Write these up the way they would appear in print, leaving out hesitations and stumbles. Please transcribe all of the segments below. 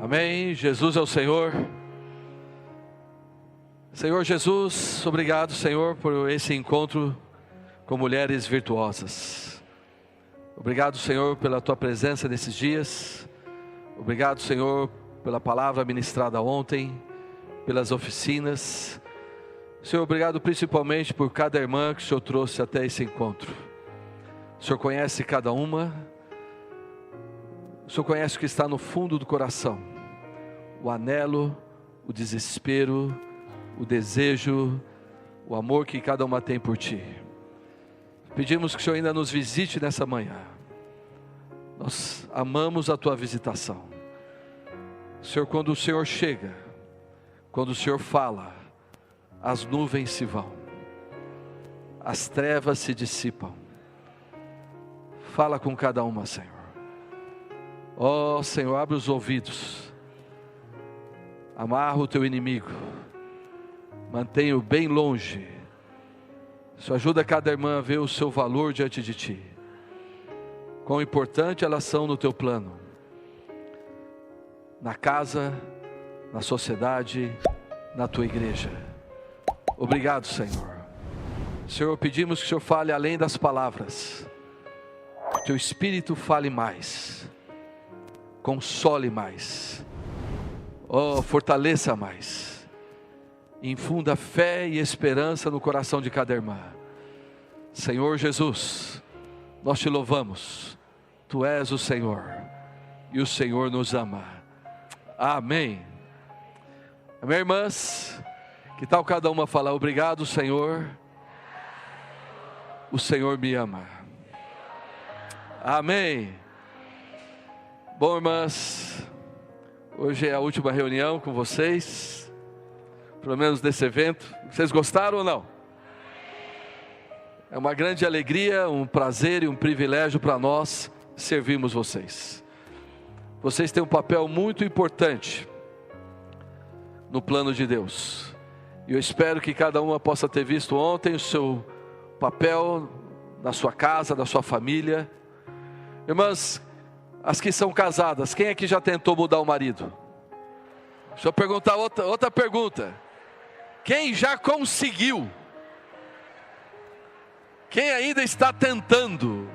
Amém. Jesus é o Senhor. Senhor Jesus, obrigado, Senhor, por esse encontro com mulheres virtuosas. Obrigado, Senhor, pela tua presença nesses dias. Obrigado, Senhor, pela palavra ministrada ontem, pelas oficinas. Senhor, obrigado principalmente por cada irmã que o Senhor trouxe até esse encontro. O Senhor conhece cada uma. O Senhor conhece o que está no fundo do coração. O anelo, o desespero, o desejo, o amor que cada uma tem por Ti. Pedimos que o Senhor ainda nos visite nessa manhã. Nós amamos a Tua visitação. Senhor, quando o Senhor chega, quando o Senhor fala, as nuvens se vão, as trevas se dissipam. Fala com cada uma, Senhor. Ó Senhor, abre os ouvidos, amarra o Teu inimigo, mantenha-o bem longe. Isso ajuda cada irmã a ver o seu valor diante de Ti, quão importante elas são no Teu plano, na casa, na sociedade, na Tua igreja. Obrigado, Senhor. Senhor, pedimos que o Senhor fale além das palavras, que o Teu Espírito fale mais, console mais, fortaleça mais, infunda fé e esperança no coração de cada irmã. Senhor Jesus, nós Te louvamos, Tu és o Senhor, e o Senhor nos ama. Amém. Amém, irmãs? Que tal cada uma falar: obrigado, Senhor, o Senhor me ama. Amém. Bom, irmãs, hoje é a última reunião com vocês, pelo menos desse evento. Vocês gostaram ou não? É uma grande alegria, um prazer e um privilégio para nós servirmos vocês. Vocês têm um papel muito importante no plano de Deus. E eu espero que cada uma possa ter visto ontem o seu papel na sua casa, na sua família. Irmãs, as que são casadas, quem aqui já tentou mudar o marido? Deixa eu perguntar outra pergunta. Quem já conseguiu? Quem ainda está tentando?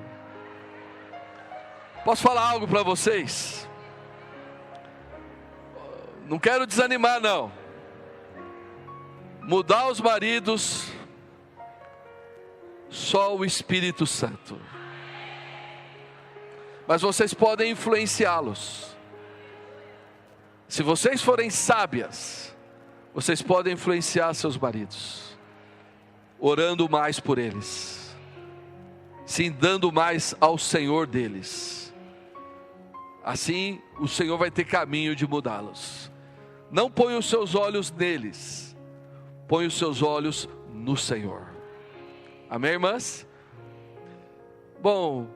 Posso falar algo para vocês? Não quero desanimar, não. Mudar os maridos, só o Espírito Santo. Mas vocês podem influenciá-los. Se vocês forem sábias, vocês podem influenciar seus maridos, orando mais por eles, sim, dando mais ao Senhor deles. Assim o Senhor vai ter caminho de mudá-los. Não ponha os seus olhos neles, ponha os seus olhos no Senhor. Amém, irmãs? Bom,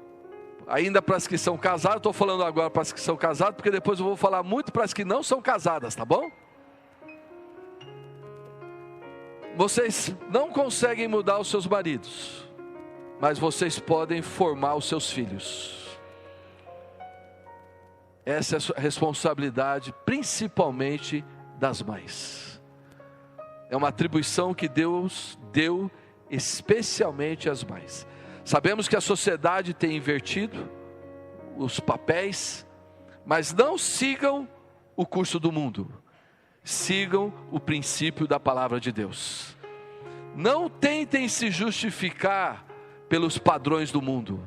ainda para as que são casadas, estou falando agora para as que são casadas, porque depois eu vou falar muito para as que não são casadas, tá bom? Vocês não conseguem mudar os seus maridos, mas vocês podem formar os seus filhos. Essa é a responsabilidade principalmente das mães. É uma atribuição que Deus deu especialmente às mães. Sabemos que a sociedade tem invertido os papéis, mas não sigam o curso do mundo. Sigam o princípio da palavra de Deus. Não tentem se justificar pelos padrões do mundo.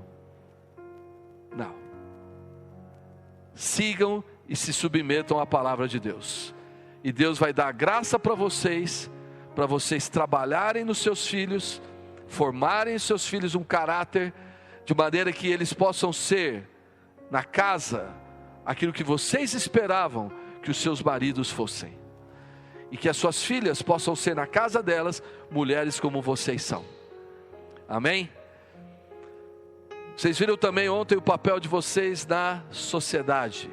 Não. Sigam e se submetam à palavra de Deus. E Deus vai dar graça para vocês trabalharem nos seus filhos, formarem em seus filhos um caráter, de maneira que eles possam ser, na casa, aquilo que vocês esperavam que os seus maridos fossem. E que as suas filhas possam ser, na casa delas, mulheres como vocês são. Amém? Vocês viram também ontem o papel de vocês na sociedade.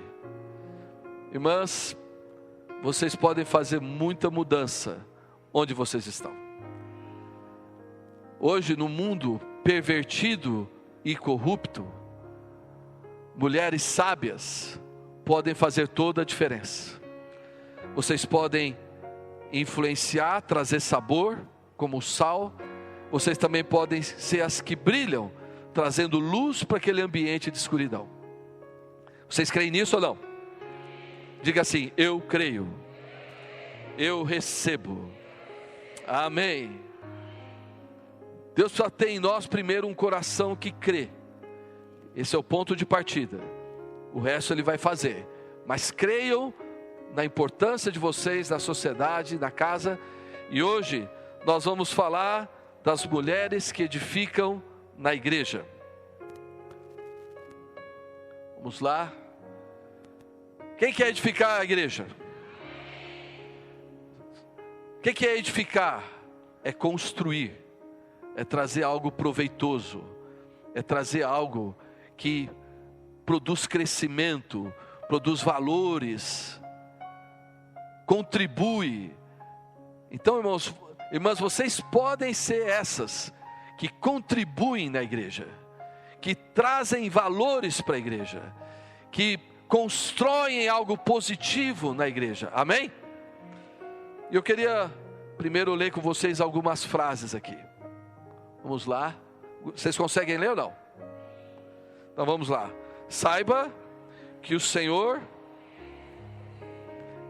Irmãs, vocês podem fazer muita mudança onde vocês estão. Hoje, no mundo pervertido e corrupto, mulheres sábias podem fazer toda a diferença. Vocês podem influenciar, trazer sabor, como o sal. Vocês também podem ser as que brilham, trazendo luz para aquele ambiente de escuridão. Vocês creem nisso ou não? Diga assim: eu creio, eu recebo. Amém. Deus só tem em nós primeiro um coração que crê. Esse é o ponto de partida. O resto Ele vai fazer. Mas creiam na importância de vocês na sociedade, na casa. E hoje nós vamos falar das mulheres que edificam na igreja. Vamos lá. Quem quer edificar a igreja? O que é edificar? É construir, é trazer algo proveitoso, é trazer algo que produz crescimento, produz valores, contribui. Então, irmãs, vocês podem ser essas que contribuem na igreja, que trazem valores para a igreja, que constroem algo positivo na igreja. Amém? Eu queria primeiro ler com vocês algumas frases aqui. Vamos lá. Vocês conseguem ler ou não? Então vamos lá. Saiba que o Senhor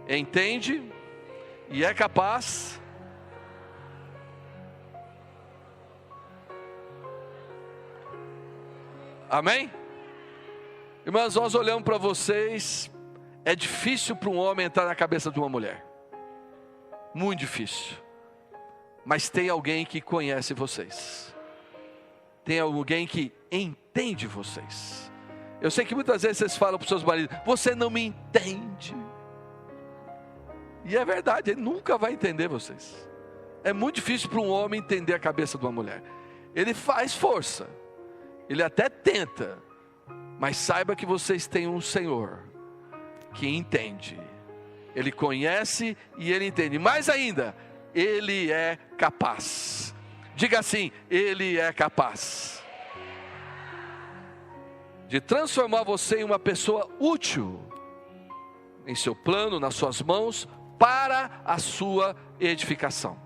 entende e é capaz Amém? Irmãs, nós olhamos para vocês. É difícil para um homem entrar na cabeça de uma mulher. Muito difícil. Mas tem alguém que conhece vocês. Tem alguém que entende vocês. Eu sei que muitas vezes vocês falam para os seus maridos: você não me entende. E é verdade, ele nunca vai entender vocês. É muito difícil para um homem entender a cabeça de uma mulher. Ele faz força, ele até tenta, mas saiba que vocês têm um Senhor que entende. Ele conhece e Ele entende. Mais ainda, Ele é capaz. Diga assim: Ele é capaz de transformar você em uma pessoa útil em seu plano, nas suas mãos, para a sua edificação.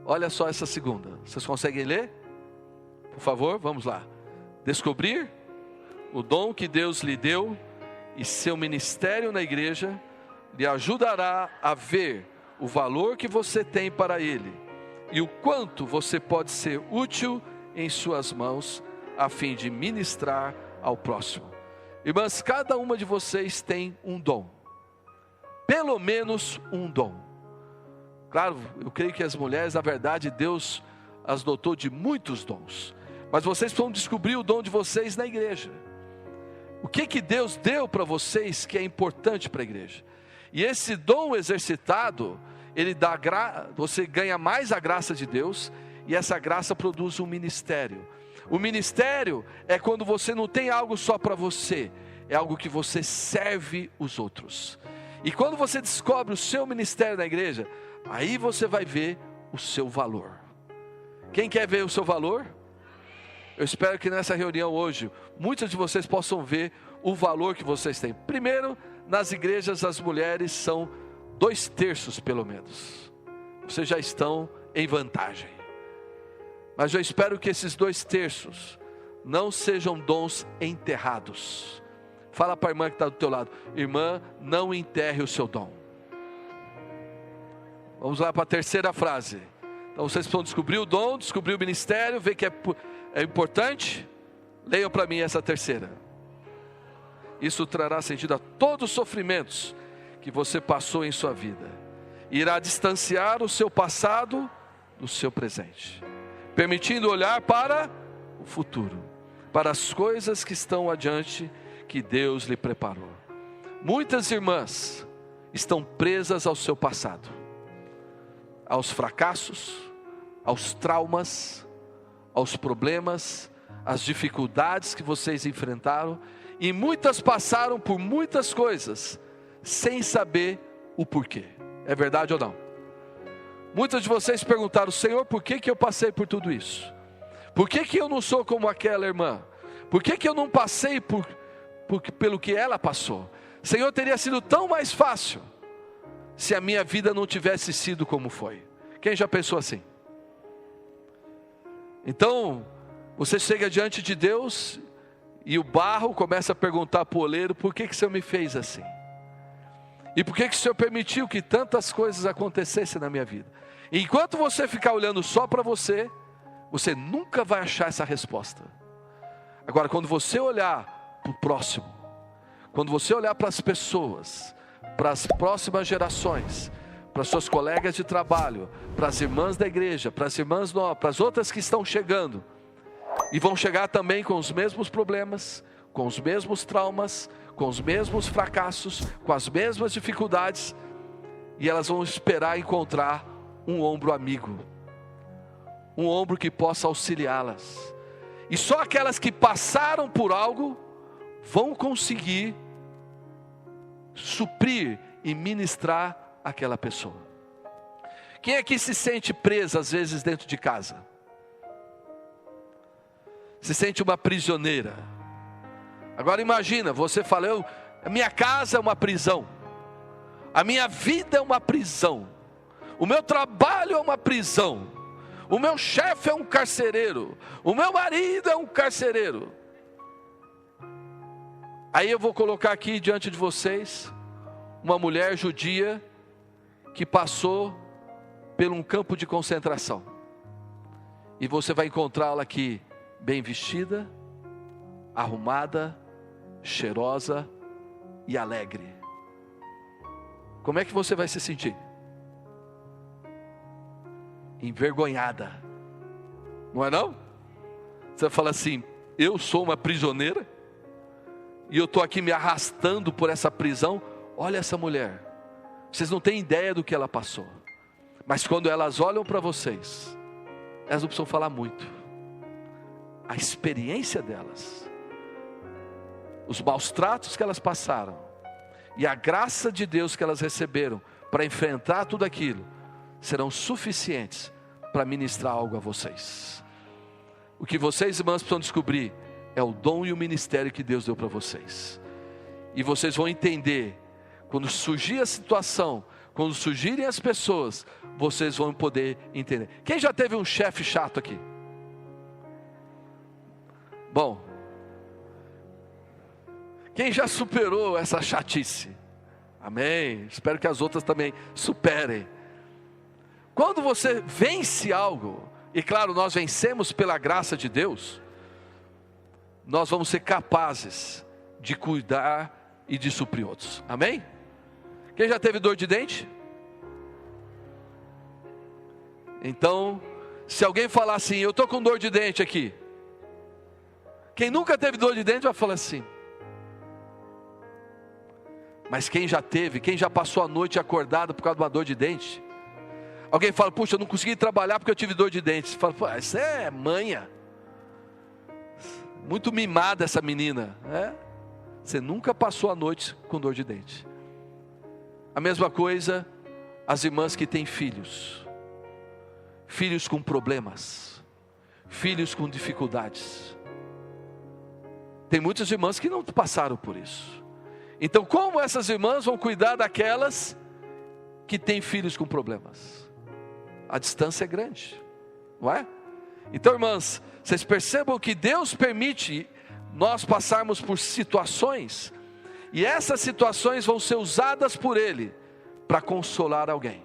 Olha só essa segunda. Vocês conseguem ler? Por favor, vamos lá. Descobrir o dom que Deus lhe deu e seu ministério na igreja lhe ajudará a ver o valor que você tem para Ele e o quanto você pode ser útil em suas mãos a fim de ministrar ao próximo. Irmãs, cada uma de vocês tem um dom, pelo menos um dom. Claro, eu creio que as mulheres, na verdade, Deus as dotou de muitos dons, mas vocês precisam descobrir o dom de vocês na igreja. O que Deus deu para vocês que é importante para a igreja? E esse dom exercitado, ele dá você ganha mais a graça de Deus, e essa graça produz um ministério. O ministério é quando você não tem algo só para você, é algo que você serve os outros. E quando você descobre o seu ministério na igreja, aí você vai ver o seu valor. Quem quer ver o seu valor? Eu espero que nessa reunião hoje, muitos de vocês possam ver o valor que vocês têm. Primeiro, nas igrejas as mulheres são 2/3 pelo menos. Vocês já estão em vantagem. Mas eu espero que esses 2/3 não sejam dons enterrados. Fala para a irmã que está do teu lado: irmã, não enterre o seu dom. Vamos lá para a terceira frase. Então vocês precisam descobrir o dom, descobrir o ministério, ver que é importante. Leiam para mim essa terceira. Isso trará sentido a todos os sofrimentos que você passou em sua vida. Irá distanciar o seu passado do seu presente, permitindo olhar para o futuro, para as coisas que estão adiante, que Deus lhe preparou. Muitas irmãs estão presas ao seu passado, aos fracassos, aos traumas, aos problemas, às dificuldades que vocês enfrentaram, e muitas passaram por muitas coisas sem saber o porquê. É verdade ou não? Muitas de vocês perguntaram: Senhor, por que eu passei por tudo isso? Por que eu não sou como aquela irmã? Por que eu não passei por pelo que ela passou. Senhor, teria sido tão mais fácil se a minha vida não tivesse sido como foi. Quem já pensou assim? Então, você chega diante de Deus e o barro começa a perguntar para o oleiro: por que o Senhor me fez assim? E por que o Senhor permitiu que tantas coisas acontecessem na minha vida? E enquanto você ficar olhando só para você, você nunca vai achar essa resposta. Agora, quando você olhar para o próximo, quando você olhar para as pessoas, para as próximas gerações, para as suas colegas de trabalho, para as irmãs da igreja, para as irmãs novas, para as outras que estão chegando, e vão chegar também com os mesmos problemas, com os mesmos traumas, com os mesmos fracassos, com as mesmas dificuldades, e elas vão esperar encontrar um ombro amigo, um ombro que possa auxiliá-las. E só aquelas que passaram por algo vão conseguir suprir e ministrar aquela pessoa. Quem é que se sente preso às vezes dentro de casa? Se sente uma prisioneira. Agora imagina, você fala: a minha casa é uma prisão, a minha vida é uma prisão, o meu trabalho é uma prisão, o meu chefe é um carcereiro, o meu marido é um carcereiro. Aí eu vou colocar aqui diante de vocês uma mulher judia que passou por um campo de concentração, e você vai encontrá-la aqui bem vestida, arrumada, cheirosa e alegre. Como é que você vai se sentir? Envergonhada, não é não? Você fala assim: eu sou uma prisioneira e eu estou aqui me arrastando por essa prisão. Olha essa mulher, vocês não têm ideia do que ela passou, mas quando elas olham para vocês, elas não precisam falar muito. A experiência delas, os maus tratos que elas passaram e a graça de Deus que elas receberam para enfrentar tudo aquilo, serão suficientes para ministrar algo a vocês. O que vocês, irmãs, precisam descobrir é o dom e o ministério que Deus deu para vocês. E vocês vão entender, quando surgir a situação, quando surgirem as pessoas, vocês vão poder entender. Quem já teve um chefe chato aqui? Bom, quem já superou essa chatice? Amém. Espero que as outras também superem. Quando você vence algo, e claro, nós vencemos pela graça de Deus, nós vamos ser capazes de cuidar e de suprir outros. Amém? Quem já teve dor de dente? Então, se alguém falar assim: eu estou com dor de dente aqui, quem nunca teve dor de dente vai falar assim. Mas quem já teve, quem já passou a noite acordado por causa de uma dor de dente? Alguém fala: puxa, eu não consegui trabalhar porque eu tive dor de dente. Você fala: pô, isso é manha, muito mimada essa menina. Você nunca passou a noite com dor de dente. A mesma coisa as irmãs que têm filhos, filhos com problemas, filhos com dificuldades. Tem muitas irmãs que não passaram por isso. Então, como essas irmãs vão cuidar daquelas que têm filhos com problemas? A distância é grande, não é? Então, irmãs, vocês percebam que Deus permite nós passarmos por situações, e essas situações vão ser usadas por Ele para consolar alguém.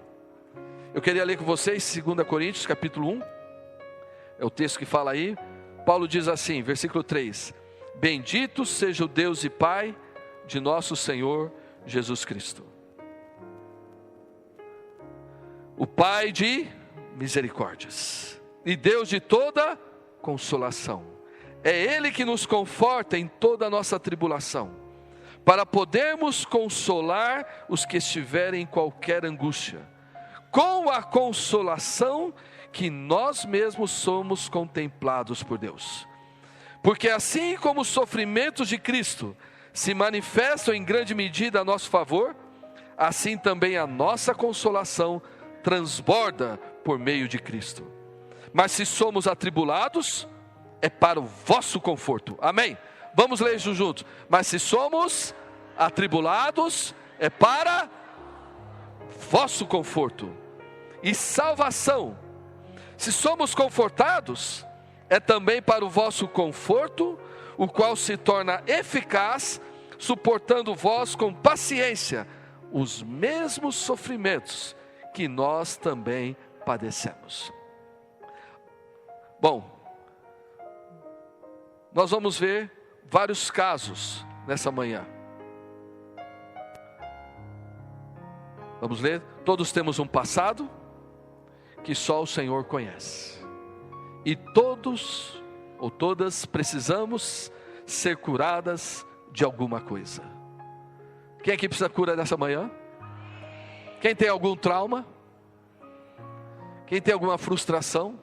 Eu queria ler com vocês 2 Coríntios capítulo 1, é o texto que fala aí. Paulo diz assim, versículo 3: bendito seja o Deus e Pai de nosso Senhor Jesus Cristo, o Pai de misericórdias e Deus de toda consolação. É Ele que nos conforta em toda a nossa tribulação, para podermos consolar os que estiverem em qualquer angústia, com a consolação que nós mesmos somos contemplados por Deus. Porque assim como os sofrimentos de Cristo se manifestam em grande medida a nosso favor, assim também a nossa consolação transborda por meio de Cristo. Mas se somos atribulados, é para o vosso conforto. Amém? Vamos ler isso juntos. Mas se somos atribulados, é para vosso conforto e salvação. Se somos confortados, é também para o vosso conforto, o qual se torna eficaz, suportando vós com paciência os mesmos sofrimentos que nós também padecemos. Bom, nós vamos ver vários casos nessa manhã. Vamos ler? Todos temos um passado que só o Senhor conhece. E todos ou todas precisamos ser curadas de alguma coisa. Quem aqui precisa cura nessa manhã? Quem tem algum trauma? Quem tem alguma frustração?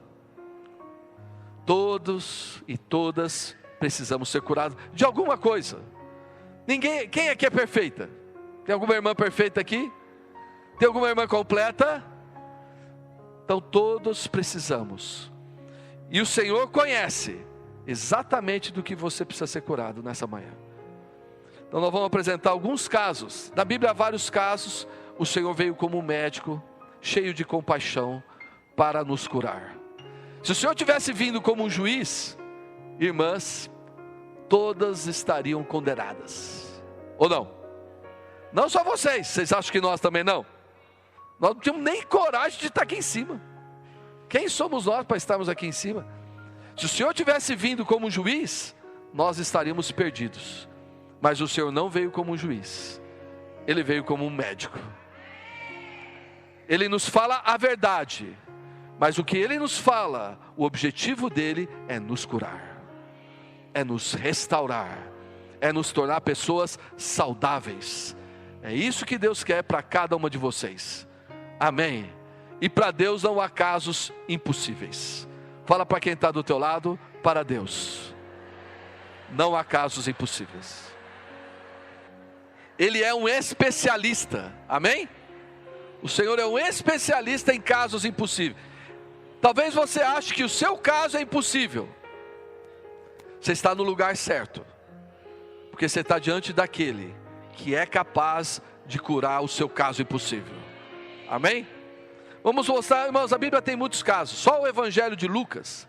Todos e todas precisamos ser curados de alguma coisa. Quem aqui é perfeita? Tem alguma irmã perfeita aqui? Tem alguma irmã completa? Então todos precisamos. E o Senhor conhece exatamente do que você precisa ser curado nessa manhã. Então nós vamos apresentar alguns casos. Na Bíblia há vários casos. O Senhor veio como um médico, cheio de compaixão, para nos curar. Se o Senhor tivesse vindo como um juiz, irmãs, todas estariam condenadas. Ou não? Não só vocês acham que nós também não? Nós não tínhamos nem coragem de estar aqui em cima. Quem somos nós para estarmos aqui em cima? Se o Senhor tivesse vindo como um juiz, nós estaríamos perdidos. Mas o Senhor não veio como um juiz. Ele veio como um médico. Ele nos fala a verdade. Mas o que Ele nos fala, o objetivo dele é nos curar. É nos restaurar. É nos tornar pessoas saudáveis. É isso que Deus quer para cada uma de vocês. Amém. E para Deus não há casos impossíveis. Fala para quem está do teu lado, para Deus não há casos impossíveis. Ele é um especialista, amém? O Senhor é um especialista em casos impossíveis. Talvez você ache que o seu caso é impossível. Você está no lugar certo, porque você está diante daquele que é capaz de curar o seu caso impossível. Amém? Vamos mostrar, irmãos, a Bíblia tem muitos casos. Só o Evangelho de Lucas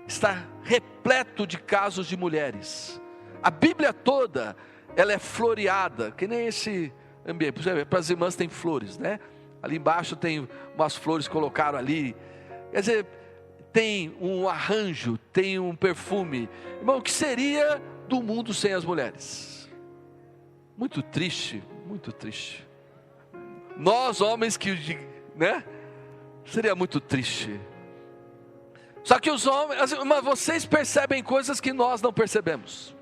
está repleto de casos de mulheres. A Bíblia toda, ela é floreada, que nem esse ambiente. Para as irmãs tem flores, né? Ali embaixo tem umas flores que colocaram ali. Quer dizer, tem um arranjo, tem um perfume. Irmão, o que seria do mundo sem as mulheres? Muito triste, muito triste. Nós homens que, né? Seria muito triste. Só que os homens, mas vocês percebem coisas que nós não percebemos.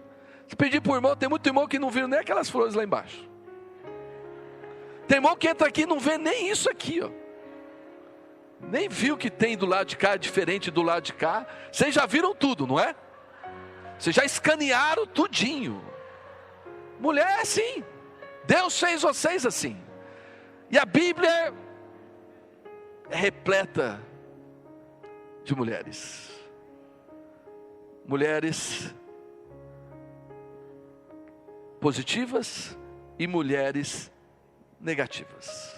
Se pedir para o irmão, tem muito irmão que não viu nem aquelas flores lá embaixo. Tem irmão que entra aqui e não vê nem isso aqui, ó. Nem viu que tem do lado de cá, diferente do lado de cá. Vocês já viram tudo, não é? Vocês já escanearam tudinho. Mulher é assim. Deus fez vocês assim. E a Bíblia é repleta de mulheres. Mulheres positivas e mulheres negativas.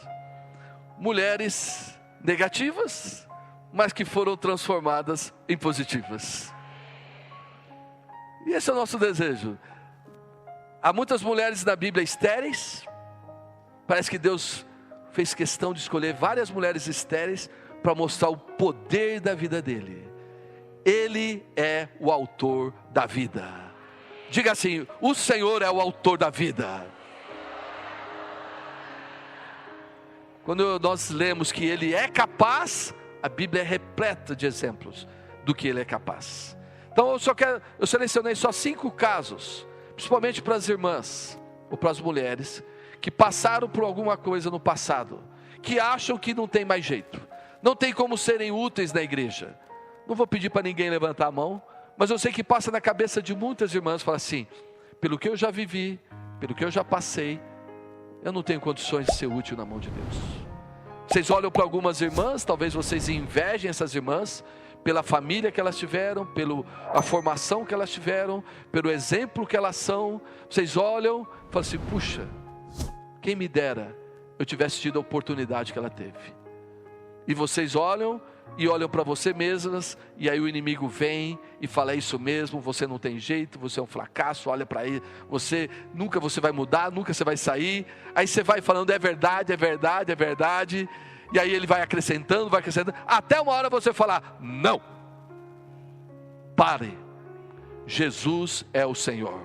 Mulheres negativas, mas que foram transformadas em positivas. E esse é o nosso desejo. Há muitas mulheres na Bíblia estéreis. Parece que Deus fez questão de escolher várias mulheres estéreis para mostrar o poder da vida dele. Ele é o autor da vida. Diga assim: o Senhor é o autor da vida. Quando nós lemos que Ele é capaz, a Bíblia é repleta de exemplos do que Ele é capaz. Então eu selecionei só 5 casos, principalmente para as irmãs ou para as mulheres que passaram por alguma coisa no passado, que acham que não tem mais jeito, não tem como serem úteis na igreja. Não vou pedir para ninguém levantar a mão, mas eu sei que passa na cabeça de muitas irmãs, fala assim: pelo que eu já vivi, pelo que eu já passei, eu não tenho condições de ser útil na mão de Deus. Vocês olham para algumas irmãs, talvez vocês invejem essas irmãs, pela família que elas tiveram, pela formação que elas tiveram, pelo exemplo que elas são. Vocês olham e falam assim: puxa, quem me dera eu tivesse tido a oportunidade que ela teve. E vocês olham e olham para você mesmas, e aí o inimigo vem e fala: é isso mesmo, você não tem jeito, você é um fracasso, olha para ele, nunca você vai mudar, nunca você vai sair. Aí você vai falando: é verdade, é verdade, é verdade. E aí ele vai acrescentando, até uma hora você falar: não, pare, Jesus é o Senhor.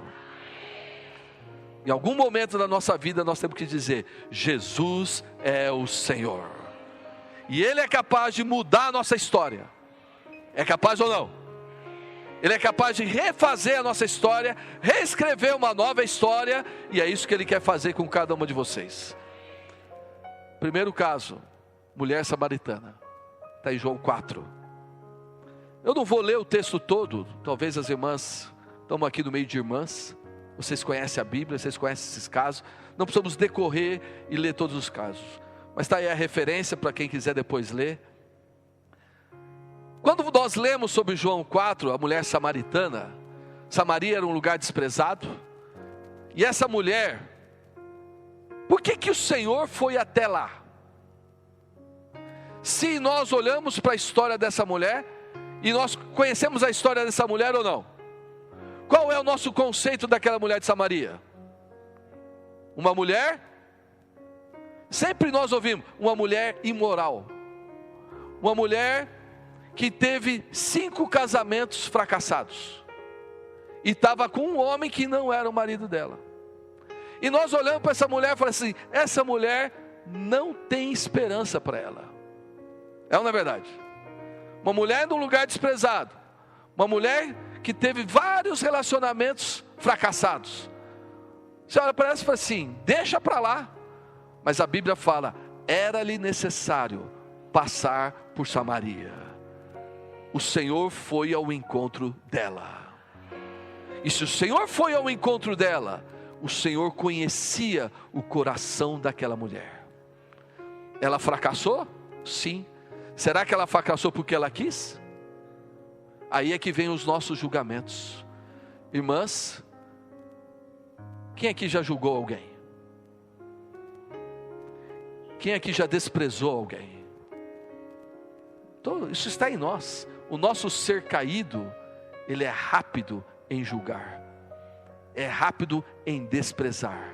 Em algum momento da nossa vida nós temos que dizer: Jesus é o Senhor. E Ele é capaz de mudar a nossa história. É capaz ou não? Ele é capaz de refazer a nossa história, reescrever uma nova história, e é isso que Ele quer fazer com cada uma de vocês. Primeiro caso, mulher samaritana, está em João 4. Eu não vou ler o texto todo, talvez as irmãs, estamos aqui no meio de irmãs, vocês conhecem a Bíblia, vocês conhecem esses casos, não precisamos decorrer e ler todos os casos. Mas está aí a referência para quem quiser depois ler. Quando nós lemos sobre João 4, a mulher samaritana, Samaria era um lugar desprezado. E essa mulher, por que o Senhor foi até lá? Se nós olhamos para a história dessa mulher, e nós conhecemos a história dessa mulher ou não? Qual é o nosso conceito daquela mulher de Samaria? Uma mulher... Sempre nós ouvimos, uma mulher imoral, uma mulher que teve 5 casamentos fracassados, e estava com um homem que não era o marido dela. E nós olhamos para essa mulher e falamos assim: essa mulher não tem esperança para ela. É ou não é verdade? Uma mulher num lugar desprezado, uma mulher que teve vários relacionamentos fracassados. Você olha para ela e fala assim: deixa para lá. Mas a Bíblia fala: era-lhe necessário passar por Samaria. O Senhor foi ao encontro dela. E se o Senhor foi ao encontro dela, o Senhor conhecia o coração daquela mulher. Ela fracassou? Sim. Será que ela fracassou porque ela quis? Aí é que vem os nossos julgamentos. Irmãs, quem aqui já julgou alguém? Quem aqui já desprezou alguém? Então, isso está em nós. O nosso ser caído, ele é rápido em julgar, é rápido em desprezar.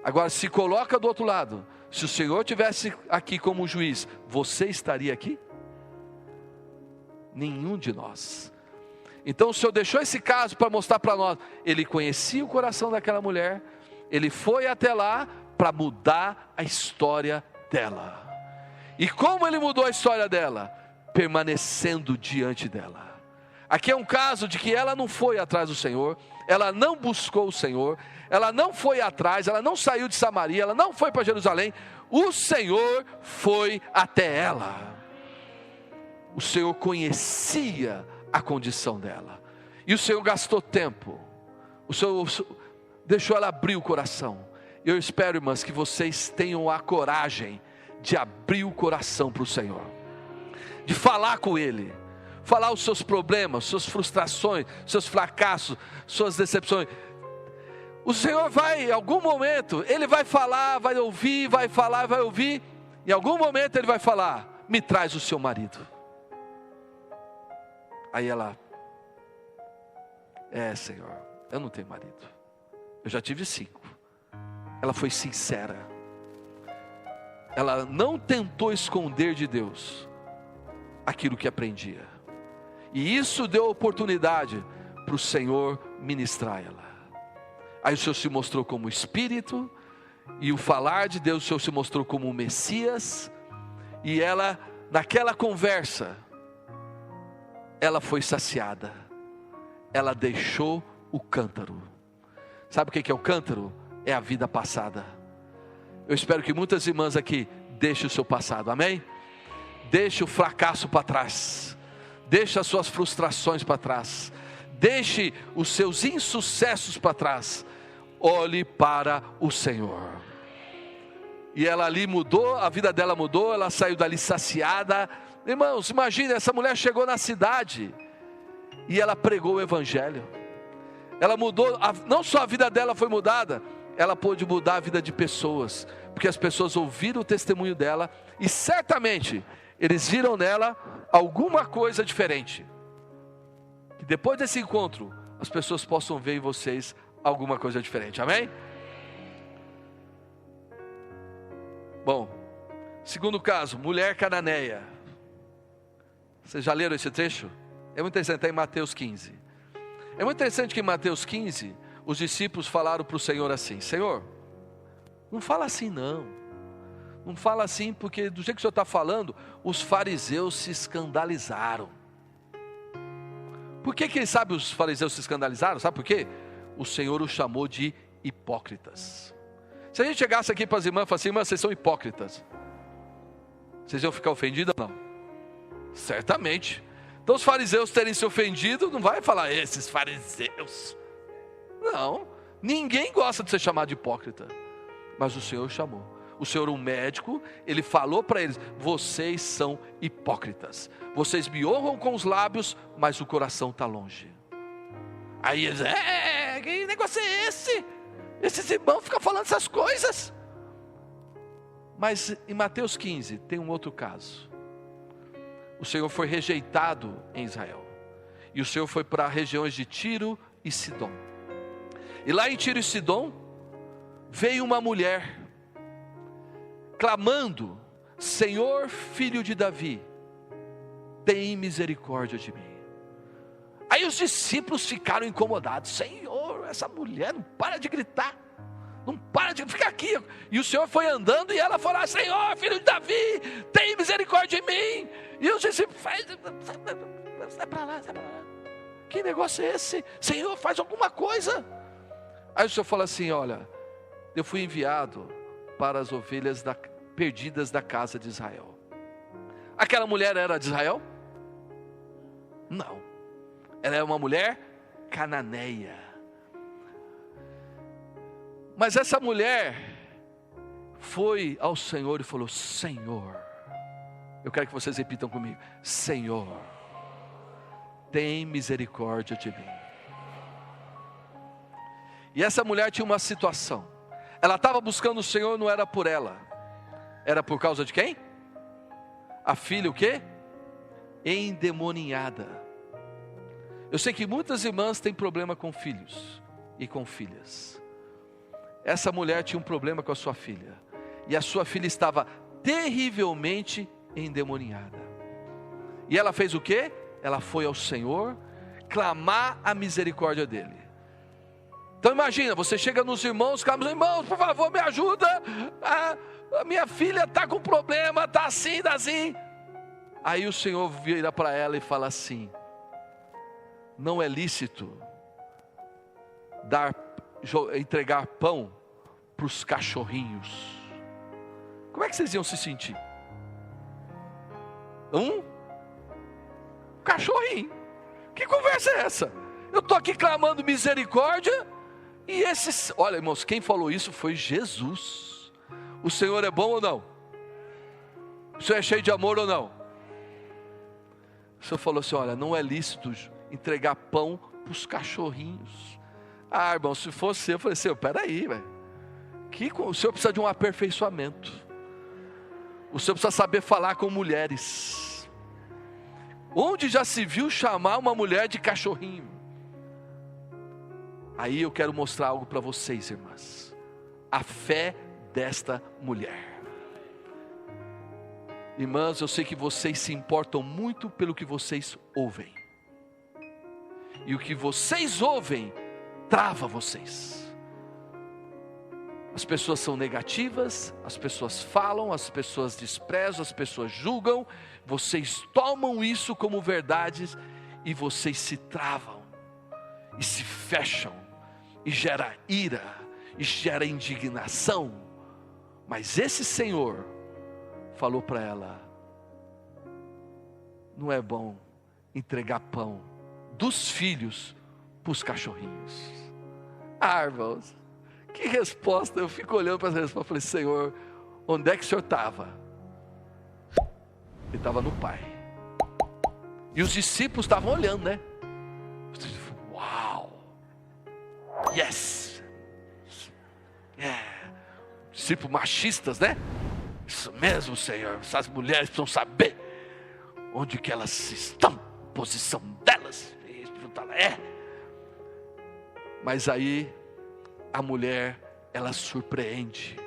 Agora, se coloca do outro lado: se o Senhor tivesse aqui como juiz, você estaria aqui? Nenhum de nós. Então o Senhor deixou esse caso para mostrar para nós: Ele conhecia o coração daquela mulher, Ele foi até lá para mudar a história dela. E como Ele mudou a história dela? Permanecendo diante dela. Aqui é um caso de que ela não foi atrás do Senhor, ela não buscou o Senhor, ela não foi atrás, ela não saiu de Samaria, ela não foi para Jerusalém. O Senhor foi até ela. O Senhor conhecia a condição dela, e o Senhor gastou tempo, o Senhor deixou ela abrir o coração. Eu espero, irmãs, que vocês tenham a coragem de abrir o coração para o Senhor, de falar com Ele, falar os seus problemas, suas frustrações, seus fracassos, suas decepções. O Senhor vai, em algum momento, Ele vai falar, vai ouvir, vai falar, vai ouvir. Em algum momento Ele vai falar: me traz o seu marido. Aí ela: Senhor, eu não tenho marido, eu já tive 5. Ela foi sincera, ela não tentou esconder de Deus aquilo que aprendia, e isso deu oportunidade para o Senhor ministrar ela. Aí o Senhor se mostrou como Espírito, e o falar de Deus, o Senhor se mostrou como o Messias. E ela, naquela conversa, ela foi saciada, ela deixou o cântaro. Sabe o que é o cântaro? É a vida passada. Eu espero que muitas irmãs aqui deixem o seu passado, amém? Deixe o fracasso para trás, deixe as suas frustrações para trás, deixe os seus insucessos para trás. Olhe para o Senhor. E ela ali mudou, a vida dela mudou, ela saiu dali saciada. Irmãos, imagine, essa mulher chegou na cidade e ela pregou o evangelho. Ela mudou, não só a vida dela foi mudada, ela pôde mudar a vida de pessoas, porque as pessoas ouviram o testemunho dela e certamente eles viram nela alguma coisa diferente. Que depois desse encontro, as pessoas possam ver em vocês alguma coisa diferente, amém? Bom, segundo caso, mulher cananeia. Vocês já leram esse trecho? É muito interessante, está em Mateus 15. É muito interessante que em Mateus 15, os discípulos falaram para o Senhor assim: Senhor, não fala assim não. Não fala assim porque do jeito que o Senhor está falando, os fariseus se escandalizaram. Por que quem sabe os fariseus se escandalizaram? Sabe por quê? O Senhor os chamou de hipócritas. Se a gente chegasse aqui para as irmãs e falasse: irmãs, vocês são hipócritas, vocês iam ficar ofendidas ou não? Certamente. Então os fariseus terem se ofendido, não vai falar esses fariseus. Não, ninguém gosta de ser chamado de hipócrita. Mas o Senhor chamou. O Senhor, um médico, Ele falou para eles: vocês são hipócritas. Vocês me honram com os lábios, mas o coração está longe. Aí eles: que negócio é esse? Esses irmãos ficam falando essas coisas. Mas em Mateus 15 tem um outro caso. O Senhor foi rejeitado em Israel. E o Senhor foi para regiões de Tiro e Sidom. E lá em Tiro e Sidom, veio uma mulher, clamando: Senhor, filho de Davi, tem misericórdia de mim. Aí os discípulos ficaram incomodados: Senhor, essa mulher não para de gritar, não para de ficar aqui. E o Senhor foi andando e ela foi lá: Senhor, filho de Davi, tem misericórdia de mim. E os discípulos: sai para lá, sai para lá. Que negócio é esse? Senhor, faz alguma coisa. Aí o Senhor fala assim: olha, eu fui enviado para as ovelhas perdidas da casa de Israel. Aquela mulher era de Israel? Não. Ela é uma mulher cananeia. Mas essa mulher foi ao Senhor e falou: Senhor, eu quero que vocês repitam comigo: Senhor, tem misericórdia de mim. E essa mulher tinha uma situação. Ela estava buscando o Senhor, não era por ela. Era por causa de quem? A filha o quê? Endemoniada. Eu sei que muitas irmãs têm problema com filhos e com filhas. Essa mulher tinha um problema com a sua filha. E a sua filha estava terrivelmente endemoniada. E ela fez o quê? Ela foi ao Senhor clamar a misericórdia dele. Então imagina, você chega nos irmãos, clama: irmãos, por favor, me ajuda. A minha filha está com problema, está assim, está assim. Aí o Senhor vira para ela e fala assim: não é lícito entregar pão para os cachorrinhos. Como é que vocês iam se sentir? Cachorrinho. Que conversa é essa? Eu estou aqui clamando misericórdia e esses... Olha, irmãos, quem falou isso foi Jesus. O Senhor é bom ou não? O Senhor é cheio de amor ou não? O Senhor falou assim: olha, não é lícito entregar pão para os cachorrinhos. Ah, irmão, se fosse eu falei: Senhor, peraí, velho. O Senhor precisa de um aperfeiçoamento. O Senhor precisa saber falar com mulheres. Onde já se viu chamar uma mulher de cachorrinho? Aí eu quero mostrar algo para vocês, irmãs. A fé desta mulher. Irmãs, eu sei que vocês se importam muito pelo que vocês ouvem. E o que vocês ouvem trava vocês. As pessoas são negativas, as pessoas falam, as pessoas desprezam, as pessoas julgam. Vocês tomam isso como verdades e vocês se travam e se fecham e gera ira e gera indignação. Mas esse Senhor falou para ela: não é bom entregar pão dos filhos para os cachorrinhos. Ah, irmãos, que resposta! Eu fico olhando para essa resposta e falei: Senhor, onde é que o senhor estava? Ele estava no Pai. E os discípulos estavam olhando, né? Uau! Yes! Discípulos machistas, né? Isso mesmo, Senhor. Essas mulheres precisam saber onde que elas estão, posição delas. Mas aí a mulher, ela surpreende.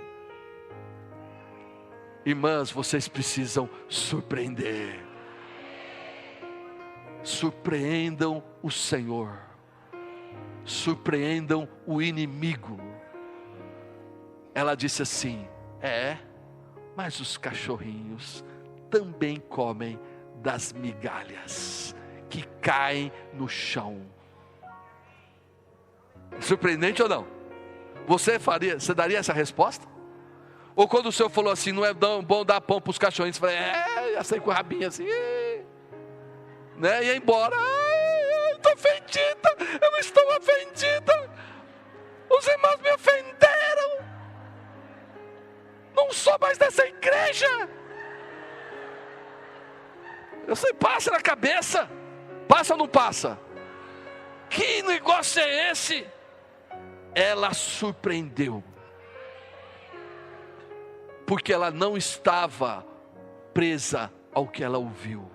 Irmãs, vocês precisam surpreender. Surpreendam o Senhor. Surpreendam o inimigo. Ela disse assim: mas os cachorrinhos também comem das migalhas que caem no chão. Surpreendente ou não? Você daria essa resposta? Ou quando o Senhor falou assim, não é bom dar pão para os cachorrinhos, você falou, já saí com o rabinho assim, né? Ia embora, eu estou ofendida, eu estou ofendida, os irmãos me ofenderam, não sou mais dessa igreja. Eu sei, passa na cabeça, passa ou não passa? Que negócio é esse? Ela surpreendeu, porque ela não estava presa ao que ela ouviu.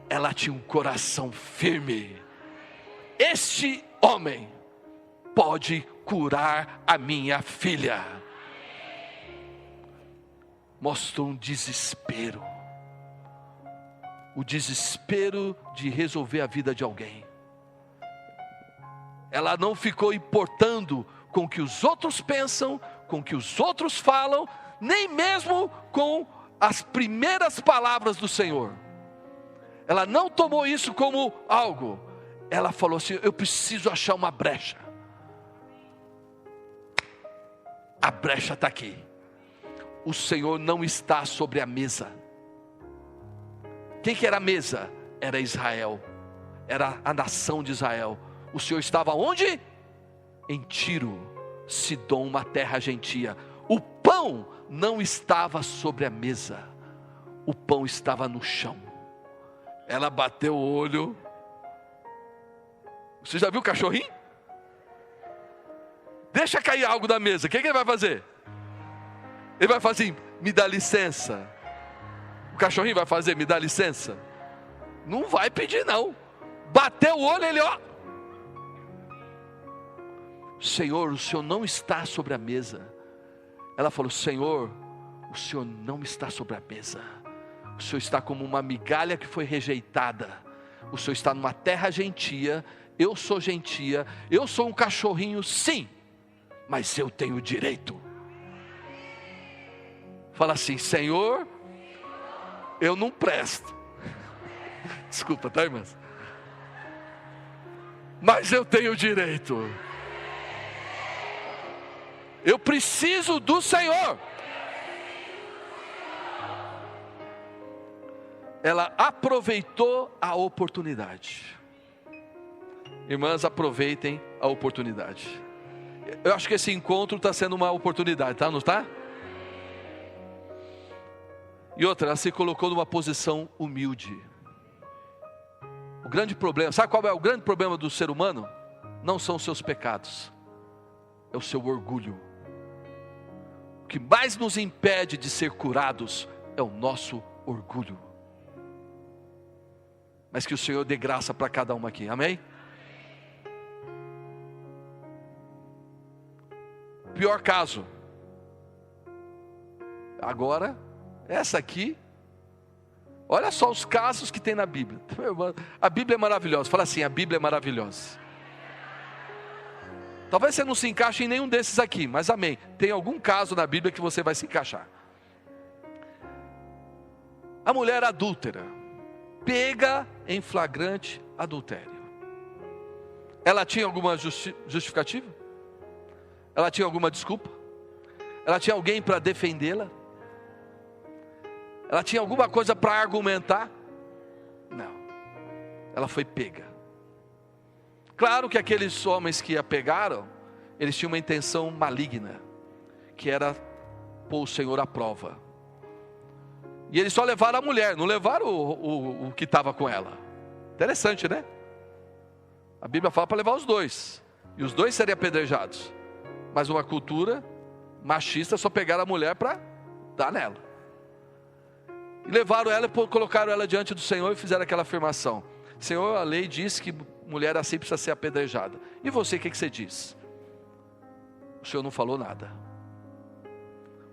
Ela tinha um coração firme. Este homem pode curar a minha filha. Mostrou um desespero. O desespero de resolver a vida de alguém. Ela não ficou importando com o que os outros pensam, com o que os outros falam, nem mesmo com as primeiras palavras do Senhor. Ela não tomou isso como algo. Ela falou assim, eu preciso achar uma brecha. A brecha está aqui. O Senhor não está sobre a mesa. Quem que era a mesa? Era Israel. Era a nação de Israel. O Senhor estava onde? Em Tiro, Sidom, uma terra gentia. O pão não estava sobre a mesa. O pão estava no chão. Ela bateu o olho. Você já viu o cachorrinho? Deixa cair algo da mesa. O que ele vai fazer? Ele vai fazer assim, me dá licença. O cachorrinho vai fazer, me dá licença? Não vai pedir não. Bateu o olho, ele Senhor, o Senhor não está sobre a mesa. Ela falou, Senhor, o Senhor não está sobre a mesa. O Senhor está como uma migalha que foi rejeitada. O Senhor está numa terra gentia. Eu sou gentia. Eu sou um cachorrinho, sim, mas eu tenho direito. Fala assim, Senhor, eu não presto. Desculpa, tá, irmãs? Mas eu tenho direito. Eu preciso do Senhor. Ela aproveitou a oportunidade. Irmãs, aproveitem a oportunidade. Eu acho que esse encontro está sendo uma oportunidade, tá? Não está? E outra, ela se colocou numa posição humilde. O grande problema, sabe qual é o grande problema do ser humano? Não são os seus pecados, é o seu orgulho. O que mais nos impede de ser curados é o nosso orgulho. Mas que o Senhor dê graça para cada um aqui, amém? Pior caso. Agora, essa aqui, olha só os casos que tem na Bíblia. A Bíblia é maravilhosa, fala assim, a Bíblia é maravilhosa. Talvez você não se encaixe em nenhum desses aqui, mas amém. Tem algum caso na Bíblia que você vai se encaixar. A mulher adúltera, pega em flagrante adultério. Ela tinha alguma justificativa? Ela tinha alguma desculpa? Ela tinha alguém para defendê-la? Ela tinha alguma coisa para argumentar? Não. Ela foi pega. Claro que aqueles homens que a pegaram, eles tinham uma intenção maligna, que era pôr o Senhor à prova. E eles só levaram a mulher, não levaram o que estava com ela. Interessante, né? A Bíblia fala para levar os dois, e os dois seriam apedrejados. Mas uma cultura machista só pegaram a mulher para dar nela. E levaram ela e colocaram ela diante do Senhor e fizeram aquela afirmação: Senhor, a lei diz que mulher assim precisa ser apedrejada. E você, o que você diz? O Senhor não falou nada.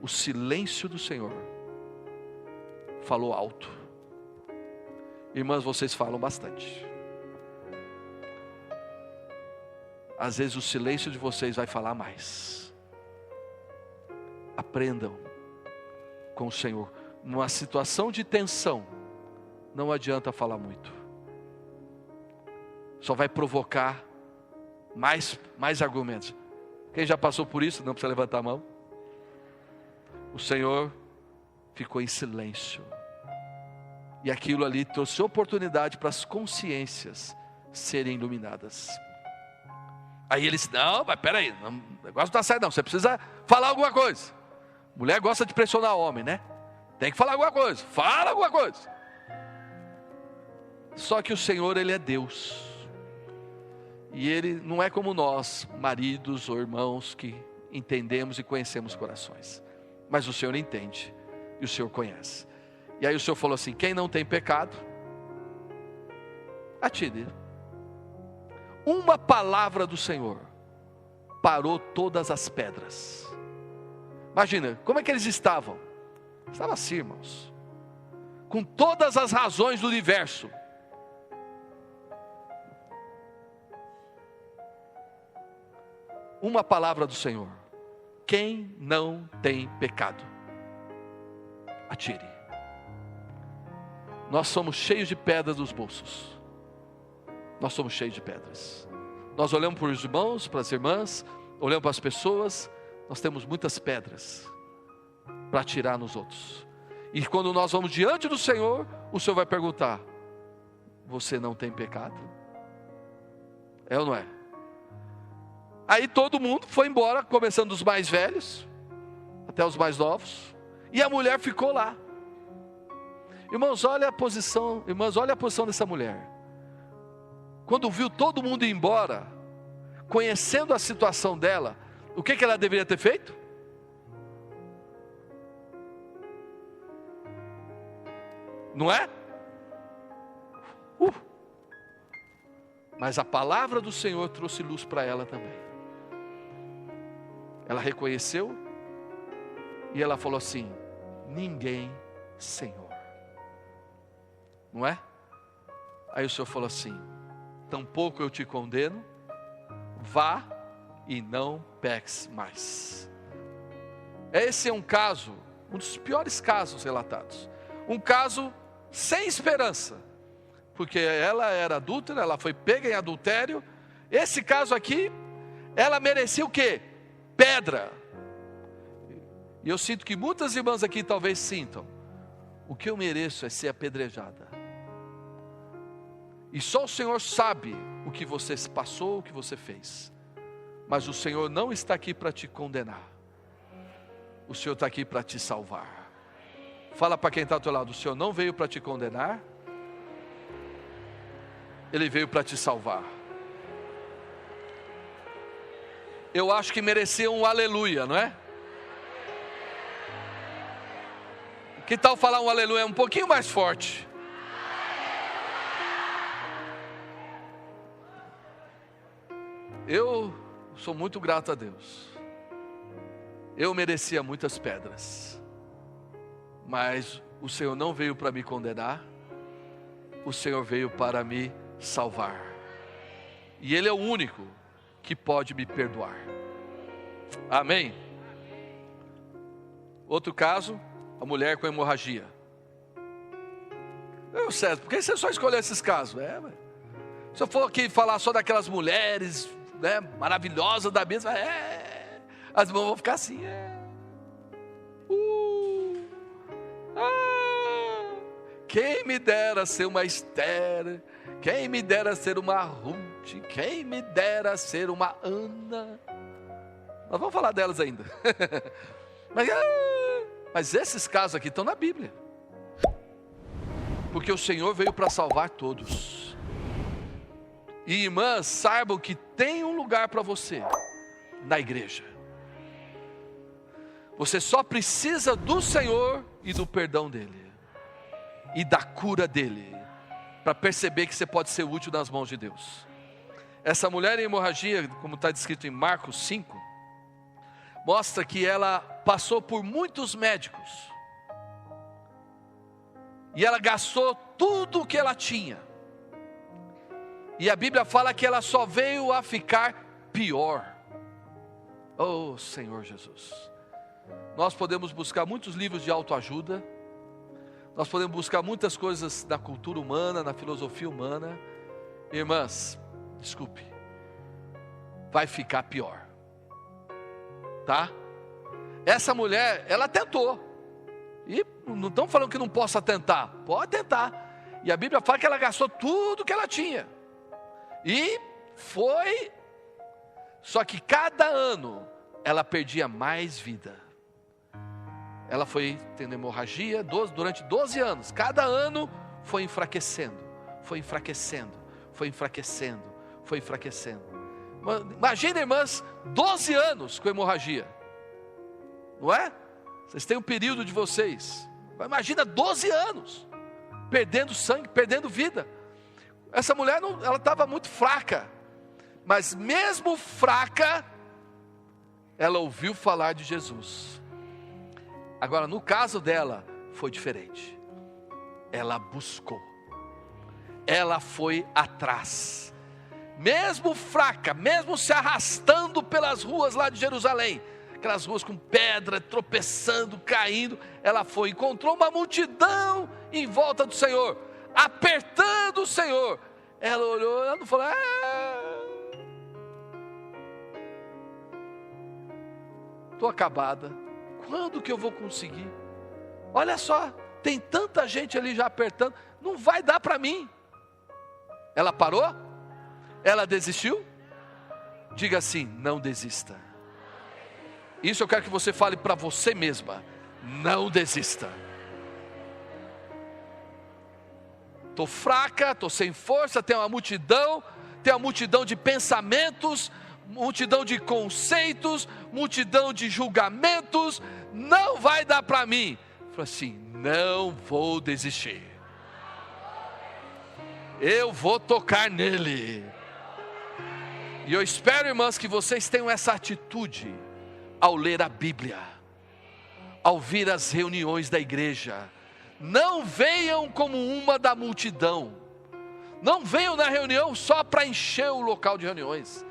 O silêncio do Senhor falou alto. Irmãs, vocês falam bastante. Às vezes o silêncio de vocês vai falar mais. Aprendam com o Senhor. Numa situação de tensão, não adianta falar muito. Só vai provocar mais argumentos. Quem já passou por isso, não precisa levantar a mão. O Senhor ficou em silêncio. E aquilo ali trouxe oportunidade para as consciências serem iluminadas. Aí eles, não, mas peraí, o negócio não está certo não, você precisa falar alguma coisa. Mulher gosta de pressionar o homem, né? Tem que falar alguma coisa, fala alguma coisa. Só que o Senhor, Ele é Deus. E Ele não é como nós, maridos ou irmãos, que entendemos e conhecemos corações. Mas o Senhor entende, e o Senhor conhece. E aí o Senhor falou assim: quem não tem pecado, atire. Uma palavra do Senhor parou todas as pedras. Imagina, como é que eles estavam? Estavam assim, irmãos, com todas as razões do universo. Uma palavra do Senhor: quem não tem pecado, atire. Nós somos cheios de pedras nos bolsos. Nós somos cheios de pedras. Nós olhamos para os irmãos, para as irmãs, olhamos para as pessoas. Nós temos muitas pedras para atirar nos outros. E quando nós vamos diante do Senhor, o Senhor vai perguntar: você não tem pecado? É ou não é? Aí todo mundo foi embora, começando dos mais velhos até os mais novos, e a mulher ficou lá. Irmãos, olha a posição dessa mulher. Quando viu todo mundo ir embora, conhecendo a situação dela, o que ela deveria ter feito? Não é? Mas a palavra do Senhor trouxe luz para ela também. Ela reconheceu e ela falou assim: ninguém, Senhor. Não é? Aí o Senhor falou assim: tampouco eu te condeno, vá e não peques mais. Esse é um caso, um dos piores casos relatados. Um caso sem esperança, porque ela era adúltera, ela foi pega em adultério. Esse caso aqui, ela merecia o quê? Pedra. E eu sinto que muitas irmãs aqui talvez sintam: o que eu mereço é ser apedrejada. E só o Senhor sabe o que você passou, o que você fez. Mas o Senhor não está aqui para te condenar. O Senhor está aqui para te salvar. Fala para quem está ao teu lado: o Senhor não veio para te condenar, Ele veio para te salvar. Eu acho que merecia um aleluia, não é? Que tal falar um aleluia um pouquinho mais forte? Eu sou muito grato a Deus. Eu merecia muitas pedras, mas o Senhor não veio para me condenar, o Senhor veio para me salvar. E Ele é o único que pode me perdoar. Amém? Outro caso, a mulher com hemorragia. César, por que você só escolheu esses casos? Se eu for aqui falar só daquelas mulheres, né, maravilhosas da Bíblia, as irmãs vão ficar assim. Quem me dera ser uma Esther, quem me dera ser uma Ruth, quem me dera ser uma Ana. Nós vamos falar delas ainda. Mas Mas esses casos aqui estão na Bíblia. Porque o Senhor veio para salvar todos. E irmãs, saibam que tem um lugar para você na igreja. Você só precisa do Senhor e do perdão dEle. E da cura dEle. Para perceber que você pode ser útil nas mãos de Deus. Essa mulher em hemorragia, como está descrito em Marcos 5, mostra que ela passou por muitos médicos. E ela gastou tudo o que ela tinha. E a Bíblia fala que ela só veio a ficar pior. Oh Senhor Jesus. Nós podemos buscar muitos livros de autoajuda. Nós podemos buscar muitas coisas na cultura humana, na filosofia humana. Irmãs, desculpe, vai ficar pior. Tá? Essa mulher, ela tentou. E não estão falando que não possa tentar. Pode tentar. E a Bíblia fala que ela gastou tudo que ela tinha. E foi. Só que cada ano ela perdia mais vida. Ela foi tendo hemorragia durante 12 anos. Cada ano foi enfraquecendo. Foi enfraquecendo. Foi enfraquecendo. Foi enfraquecendo. Imagina, irmãs, 12 anos com hemorragia. Não é? Vocês têm um período de vocês. Imagina 12 anos. Perdendo sangue, perdendo vida. Essa mulher, ela estava muito fraca. Mas mesmo fraca, ela ouviu falar de Jesus. Agora, no caso dela, foi diferente. Ela buscou. Ela foi atrás. Mesmo fraca, mesmo se arrastando pelas ruas lá de Jerusalém, aquelas ruas com pedra, tropeçando, caindo, ela foi, encontrou uma multidão em volta do Senhor, apertando o Senhor. Ela olhou, ela não falou, estou acabada, quando que eu vou conseguir? Olha só, tem tanta gente ali já apertando, não vai dar para mim. Ela parou? Ela desistiu? Diga assim, não desista. Isso eu quero que você fale para você mesma. Não desista. Estou fraca, estou sem força, tem uma multidão de pensamentos, multidão de conceitos, multidão de julgamentos, não vai dar para mim. Falei assim, não vou desistir. Eu vou tocar nele. E eu espero, irmãs, que vocês tenham essa atitude ao ler a Bíblia, ao vir às reuniões da igreja. Não venham como uma da multidão. Não venham na reunião só para encher o local de reuniões.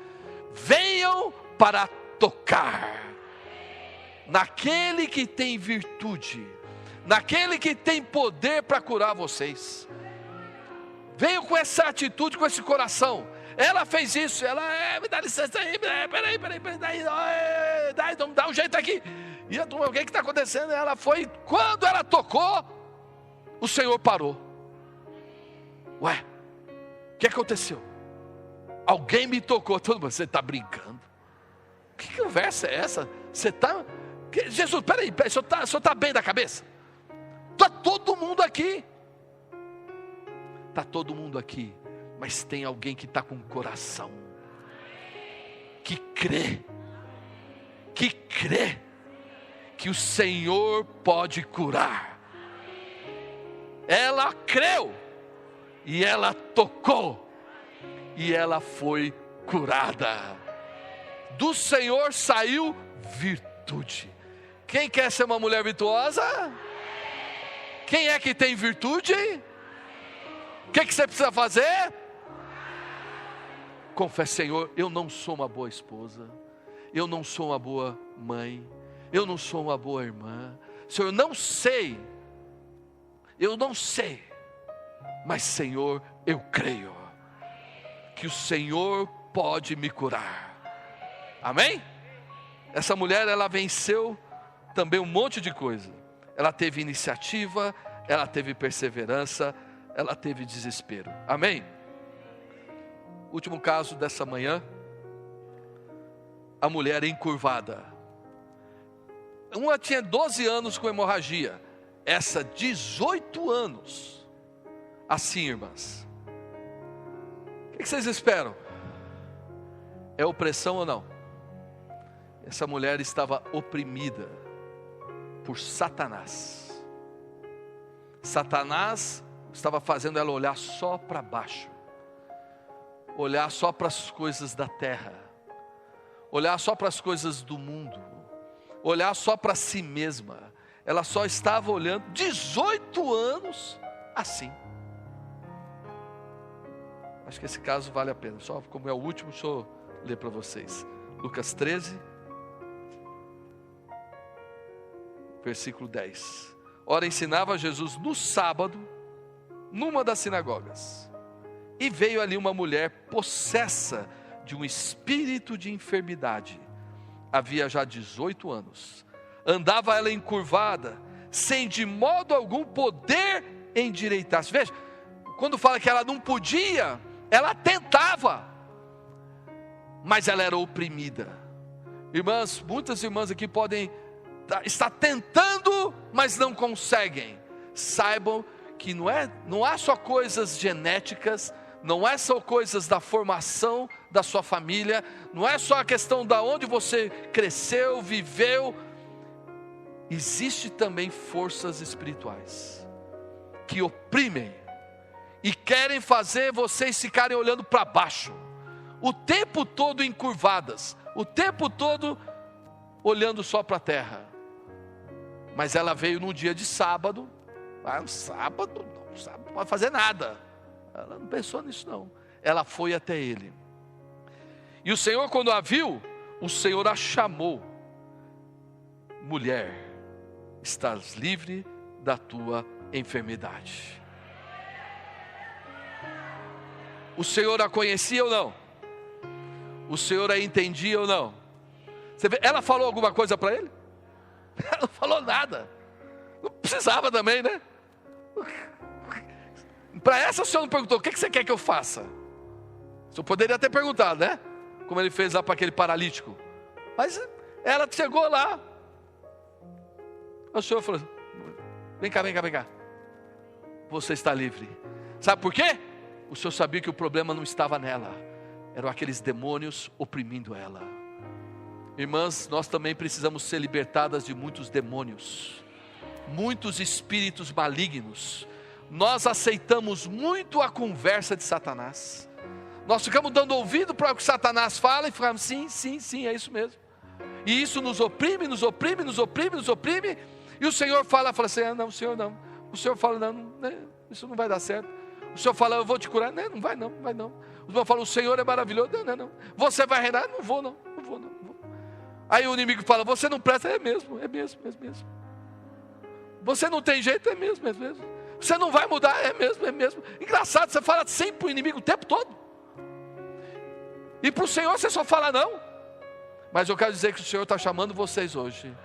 Venham para tocar naquele que tem virtude, naquele que tem poder para curar vocês. Venham com essa atitude, com esse coração. Ela fez isso, ela, me dá licença aí, peraí, dá um jeito aqui. E a turma, o que está acontecendo? Ela foi, quando ela tocou, o Senhor parou. Ué, o que aconteceu? Alguém me tocou. Todo mundo, você está brincando? Que conversa é essa? Você está... Jesus, peraí, o senhor está bem da cabeça? Está todo mundo aqui. Está todo mundo aqui. Mas tem alguém que está com o coração, que crê, que o Senhor pode curar. Ela creu, e ela tocou, e ela foi curada. Do Senhor saiu virtude. Quem quer ser uma mulher virtuosa? Quem é que tem virtude? O que você precisa fazer? Confesse, Senhor, eu não sou uma boa esposa, eu não sou uma boa mãe, eu não sou uma boa irmã. Senhor, eu não sei, mas Senhor, eu creio que o Senhor pode me curar. Amém? Essa mulher, ela venceu também um monte de coisa. Ela teve iniciativa, ela teve perseverança, ela teve desespero. Amém? Último caso dessa manhã, a mulher encurvada. Uma tinha 12 anos com hemorragia, essa 18 anos. Assim, irmãs. O que vocês esperam? É opressão ou não? Essa mulher estava oprimida por Satanás. Satanás estava fazendo ela olhar só para baixo, olhar só para as coisas da terra, olhar só para as coisas do mundo, olhar só para si mesma. Ela só estava olhando, 18 anos assim. Acho que esse caso vale a pena. Só como é o último, deixa eu ler para vocês. Lucas 13, versículo 10. Ora, ensinava Jesus no sábado, numa das sinagogas. E veio ali uma mulher possessa de um espírito de enfermidade. Havia já 18 anos. Andava ela encurvada, sem de modo algum poder endireitar-se. Veja, quando fala que ela não podia, ela tentava, mas ela era oprimida. Irmãs, muitas irmãs aqui podem estar tentando, mas não conseguem. Saibam que não há só coisas genéticas, não é só coisas da formação da sua família, não é só a questão da onde você cresceu, viveu. Existe também forças espirituais que oprimem e querem fazer vocês ficarem olhando para baixo, o tempo todo encurvadas, o tempo todo olhando só para a terra. Mas ela veio num dia de sábado. Sábado não pode fazer nada. Ela não pensou nisso não. Ela foi até ele. E o Senhor, quando a viu, o Senhor a chamou. Mulher, estás livre da tua enfermidade. O Senhor a conhecia ou não? O Senhor a entendia ou não? Você vê, ela falou alguma coisa para ele? Ela não falou nada. Não precisava também, né? Para essa o Senhor não perguntou: o que você quer que eu faça? O Senhor poderia ter perguntado, né? Como ele fez lá para aquele paralítico. Mas ela chegou lá. O Senhor falou: vem cá. Você está livre. Sabe por quê? O Senhor sabia que o problema não estava nela. Eram aqueles demônios oprimindo ela. Irmãs, nós também precisamos ser libertadas de muitos demônios, muitos espíritos malignos. Nós aceitamos muito a conversa de Satanás. Nós ficamos dando ouvido para o que Satanás fala e ficamos, sim, é isso mesmo. E isso nos oprime. E o Senhor fala assim: não, o Senhor não. O Senhor fala: não, isso não vai dar certo. O Senhor fala: eu vou te curar. Não vai não. O Senhor fala: o Senhor é maravilhoso. Não. Você vai reinar? Não vou. Aí o inimigo fala: você não presta. É mesmo. Você não tem jeito. É mesmo. Você não vai mudar. É mesmo. Engraçado, você fala sempre para o inimigo o tempo todo. E para o Senhor você só fala não. Mas eu quero dizer que o Senhor está chamando vocês hoje,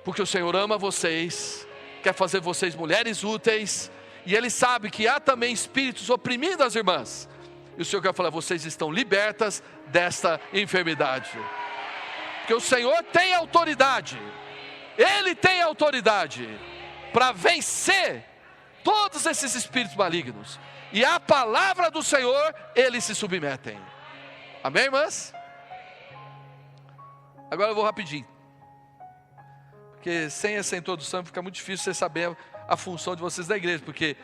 porque o Senhor ama vocês, quer fazer vocês mulheres úteis. E Ele sabe que há também espíritos oprimindo as irmãs. E o Senhor quer falar: vocês estão libertas desta enfermidade. Porque o Senhor tem autoridade. Ele tem autoridade para vencer todos esses espíritos malignos. E a palavra do Senhor, eles se submetem. Amém, irmãs? Agora eu vou rapidinho, porque sem essa introdução fica muito difícil você saber a função de vocês da igreja. Porque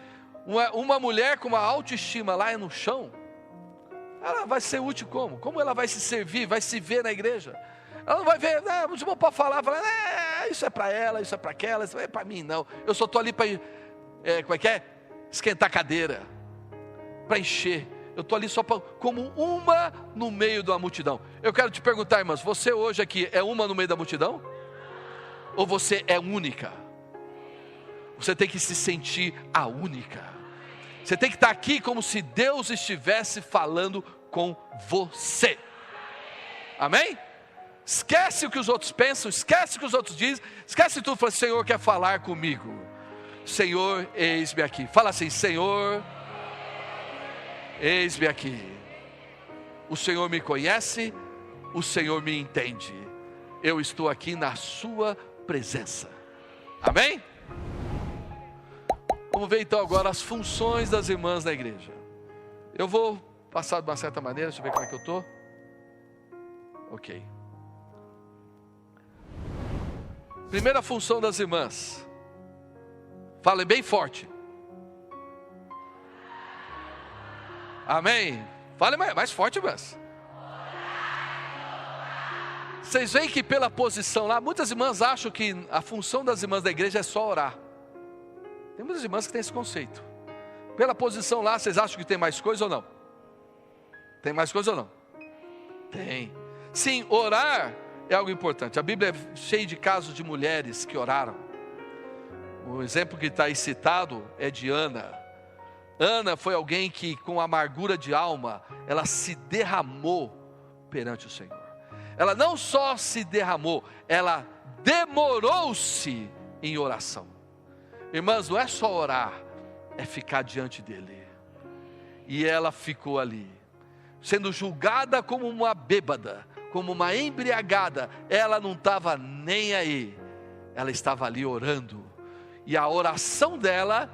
uma mulher com uma autoestima lá no chão, ela vai ser útil como? Como ela vai se servir, vai se ver na igreja? Ela não vai ver, o irmão pode falar, isso é para ela, isso é para aquela, isso é para mim, não. Eu só estou ali para, como é que é? Esquentar cadeira, para encher. Eu estou ali só como uma no meio da multidão. Eu quero te perguntar, irmãs, você hoje aqui é uma no meio da multidão? Ou você é única? Você tem que se sentir a única. Você tem que estar aqui como se Deus estivesse falando com você. Amém? Esquece o que os outros pensam, esquece o que os outros dizem, esquece tudo. Fala: Senhor quer falar comigo. Senhor, eis-me aqui. Fala assim: Senhor, eis-me aqui. O Senhor me conhece, o Senhor me entende. eu estou aqui na sua presença. Amém? Vamos ver então agora as funções das irmãs da igreja. Eu vou passar de uma certa maneira, deixa eu ver como é que eu estou. Ok. Primeira função das irmãs. Falem bem forte. Amém? Falem mais forte, irmãs. Vocês veem que pela posição lá, muitas irmãs acham que a função das irmãs da igreja é só orar. Tem muitas irmãs que têm esse conceito. Pela posição lá, vocês acham que tem mais coisa ou não? Tem mais coisa ou não? Tem. Sim, orar é algo importante. A Bíblia é cheia de casos de mulheres que oraram. O exemplo que está aí citado é de Ana. Ana foi alguém que, com amargura de alma, ela se derramou perante o Senhor. Ela não só se derramou, ela demorou-se em oração. Irmãs, não é só orar, é ficar diante dele. E ela ficou ali, sendo julgada como uma bêbada, como uma embriagada. Ela não estava nem aí, ela estava ali orando. E a oração dela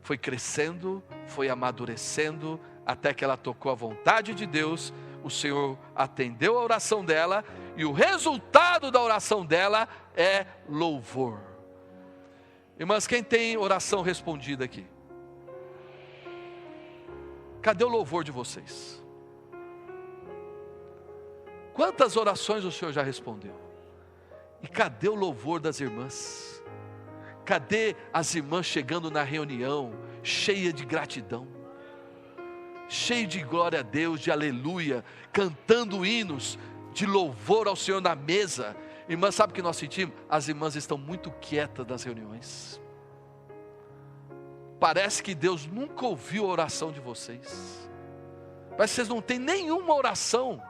foi crescendo, foi amadurecendo, até que ela tocou a vontade de Deus. O Senhor atendeu a oração dela, e o resultado da oração dela é louvor. Irmãs, quem tem oração respondida aqui? Cadê o louvor de vocês? Quantas orações o Senhor já respondeu? E cadê o louvor das irmãs? Cadê as irmãs chegando na reunião, cheia de gratidão, cheio de glória a Deus, de aleluia, cantando hinos de louvor ao Senhor na mesa? Irmã, sabe o que nós sentimos? As irmãs estão muito quietas nas reuniões. Parece que Deus nunca ouviu a oração de vocês. Parece que vocês não têm nenhuma oração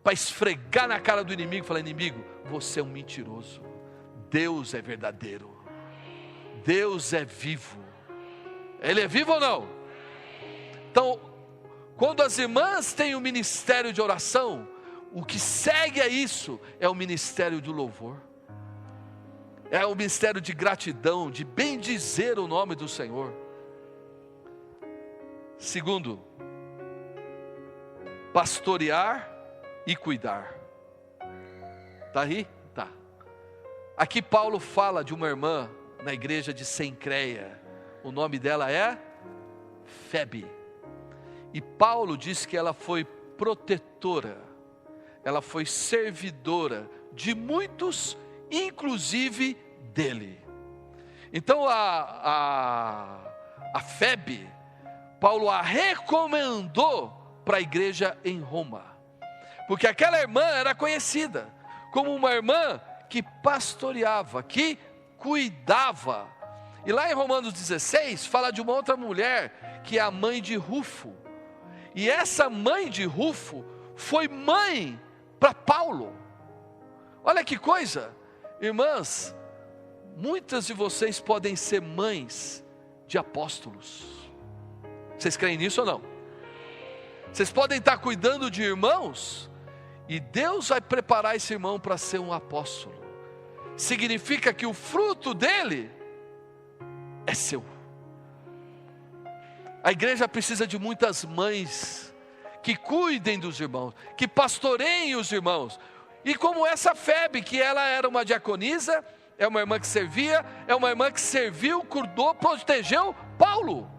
para esfregar na cara do inimigo e falar: inimigo, você é um mentiroso. Deus é verdadeiro. Deus é vivo. Ele é vivo ou não? Então, quando as irmãs têm o ministério de oração, o que segue a isso é o ministério do louvor. É o ministério de gratidão, de bendizer o nome do Senhor. Segundo, pastorear e cuidar. Está aí? Tá. Aqui Paulo fala de uma irmã na igreja de Cencreia. O nome dela é Febe. E Paulo diz que ela foi protetora, ela foi servidora de muitos, inclusive dele. Então a Febe, Paulo a recomendou para a igreja em Roma, porque aquela irmã era conhecida como uma irmã que pastoreava, que cuidava. E lá em Romanos 16 fala de uma outra mulher, que é a mãe de Rufo. E essa mãe de Rufo foi mãe para Paulo. Olha que coisa, irmãs, muitas de vocês podem ser mães de apóstolos. Vocês creem nisso ou não? Vocês podem estar cuidando de irmãos, e Deus vai preparar esse irmão para ser um apóstolo. Significa que o fruto dele é seu. A igreja precisa de muitas mães que cuidem dos irmãos, que pastoreiem os irmãos. E como essa Febe, que ela era uma diaconisa, é uma irmã que servia, é uma irmã que serviu, cuidou, protegeu Paulo.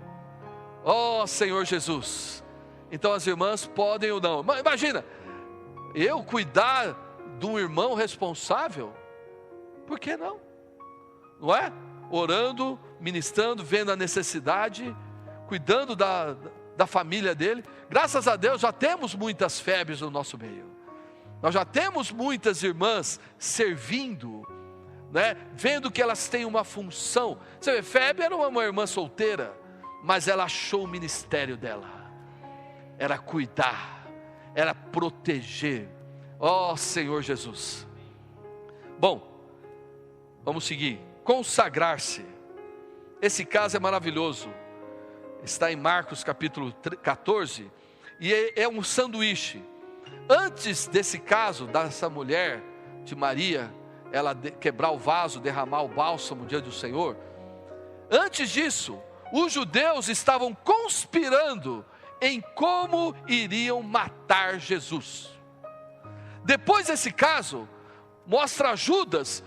Oh Senhor Jesus. Então as irmãs podem ou não. Imagina, eu cuidar de um irmão responsável, por que não? Não é? Orando, ministrando, vendo a necessidade, cuidando da família dele. Graças a Deus já temos muitas Febes no nosso meio. Nós já temos muitas irmãs servindo, né? Vendo que elas têm uma função. Você vê, Febe era uma irmã solteira, mas ela achou o ministério dela. Era cuidar, era proteger. Ó Senhor Jesus. Bom, vamos seguir. Consagrar-se. Esse caso é maravilhoso. Está em Marcos capítulo 14. E é um sanduíche. Antes desse caso, dessa mulher, de Maria, ela quebrar o vaso, derramar o bálsamo diante do Senhor, antes disso, os judeus estavam conspirando em como iriam matar Jesus. Depois desse caso, mostra Judas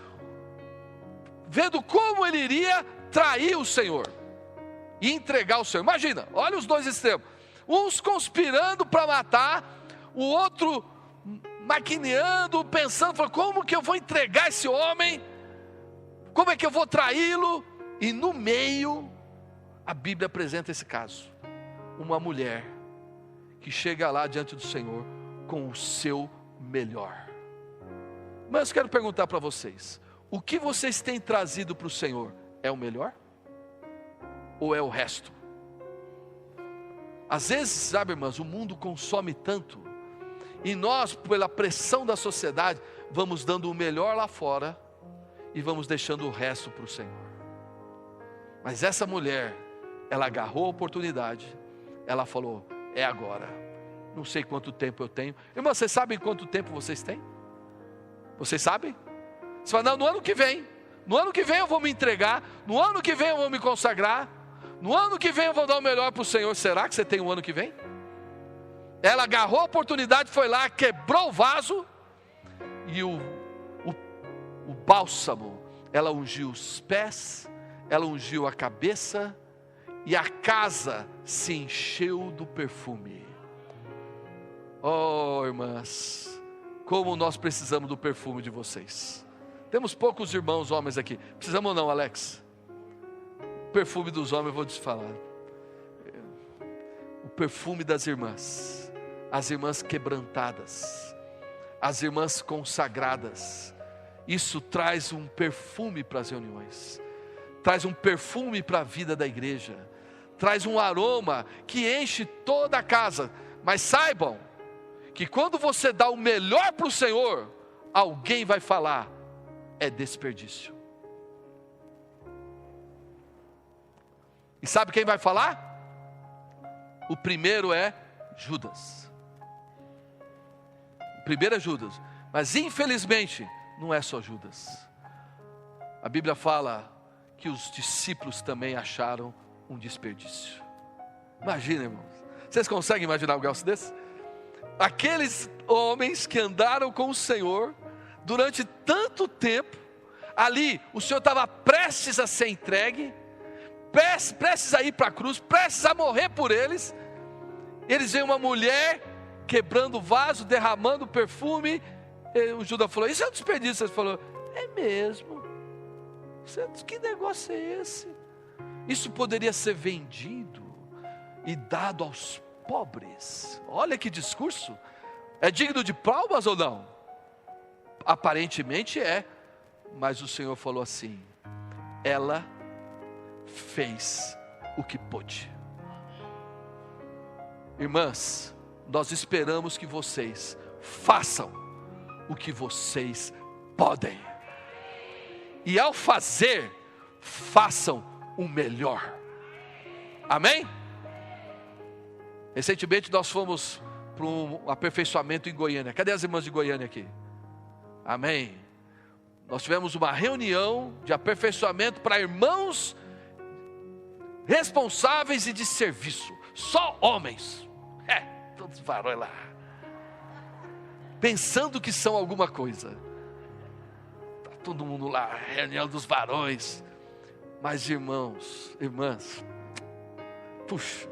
vendo como ele iria trair o Senhor e entregar o Senhor. Imagina, olha os dois extremos, uns conspirando para matar, o outro maquineando, pensando, falando, como que eu vou entregar esse homem, como é que eu vou traí-lo? E no meio, a Bíblia apresenta esse caso, uma mulher que chega lá diante do Senhor com o seu melhor. Mas quero perguntar para vocês, o que vocês têm trazido para o Senhor, é o melhor? Ou é o resto? Às vezes, sabe, irmãs, o mundo consome tanto, e nós, pela pressão da sociedade, vamos dando o melhor lá fora, e vamos deixando o resto para o Senhor. Mas essa mulher, ela agarrou a oportunidade, ela falou, é agora, não sei quanto tempo eu tenho. Irmã, vocês sabem quanto tempo vocês têm? Vocês sabem? Você fala, não, no ano que vem eu vou me entregar, no ano que vem eu vou me consagrar, no ano que vem eu vou dar o melhor para o Senhor. Será que você tem um ano que vem? Ela agarrou a oportunidade, foi lá, quebrou o vaso, e o bálsamo, ela ungiu os pés, ela ungiu a cabeça, e a casa se encheu do perfume. Oh, irmãs, como nós precisamos do perfume de vocês. Temos poucos irmãos homens aqui. Precisamos ou não, Alex? O perfume dos homens, eu vou te falar. O perfume das irmãs. As irmãs quebrantadas. As irmãs consagradas. Isso traz um perfume para as reuniões. Traz um perfume para a vida da igreja. Traz um aroma que enche toda a casa. Mas saibam que quando você dá o melhor para o Senhor, alguém vai falar, é desperdício. E sabe quem vai falar? O primeiro é Judas. O primeiro é Judas. Mas infelizmente, não é só Judas. A Bíblia fala que os discípulos também acharam um desperdício. Imagina, irmãos. Vocês conseguem imaginar algo desse? Aqueles homens que andaram com o Senhor durante tanto tempo, ali o Senhor estava prestes a ser entregue, prestes a ir para a cruz, prestes a morrer por eles. Eles veem uma mulher quebrando o vaso, derramando perfume. E o Judas falou, isso é um desperdício. Ele falou, é mesmo? Que negócio é esse? Isso poderia ser vendido e dado aos pobres. Olha que discurso. É digno de palmas ou não? Aparentemente é. Mas o Senhor falou assim, ela fez o que pôde. Irmãs, nós esperamos que vocês façam o que vocês podem. E ao fazer, façam o melhor. Amém? Recentemente nós fomos para um aperfeiçoamento em Goiânia. Cadê as irmãs de Goiânia aqui? Amém. Nós tivemos uma reunião de aperfeiçoamento para irmãos responsáveis e de serviço. Só homens. Todos varões lá. Pensando que são alguma coisa. Está todo mundo lá, reunião dos varões. Mas irmãos, irmãs, puxa,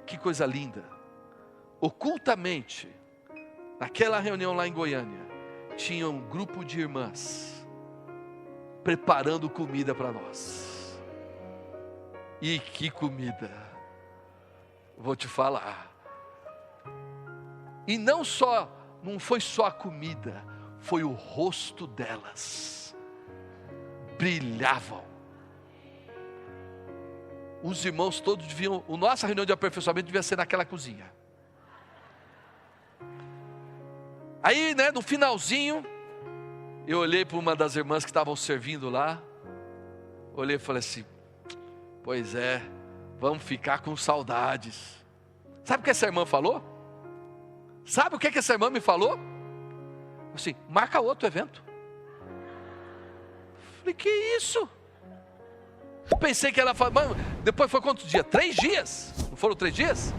que coisa linda. Ocultamente, naquela reunião lá em Goiânia, tinha um grupo de irmãs preparando comida para nós. E que comida! Vou te falar. E não foi só a comida, foi o rosto delas. Brilhavam. Os irmãos todos deviam, a nossa reunião de aperfeiçoamento devia ser naquela cozinha. Aí, no finalzinho, eu olhei para uma das irmãs que estavam servindo lá. Olhei e falei assim, pois é, vamos ficar com saudades. Sabe o que essa irmã falou? Sabe o que essa irmã me falou? Assim, marca outro evento. Falei, que isso? Eu pensei que ela falou, mano, depois foi quantos dias? 3 dias? Não foram 3 dias?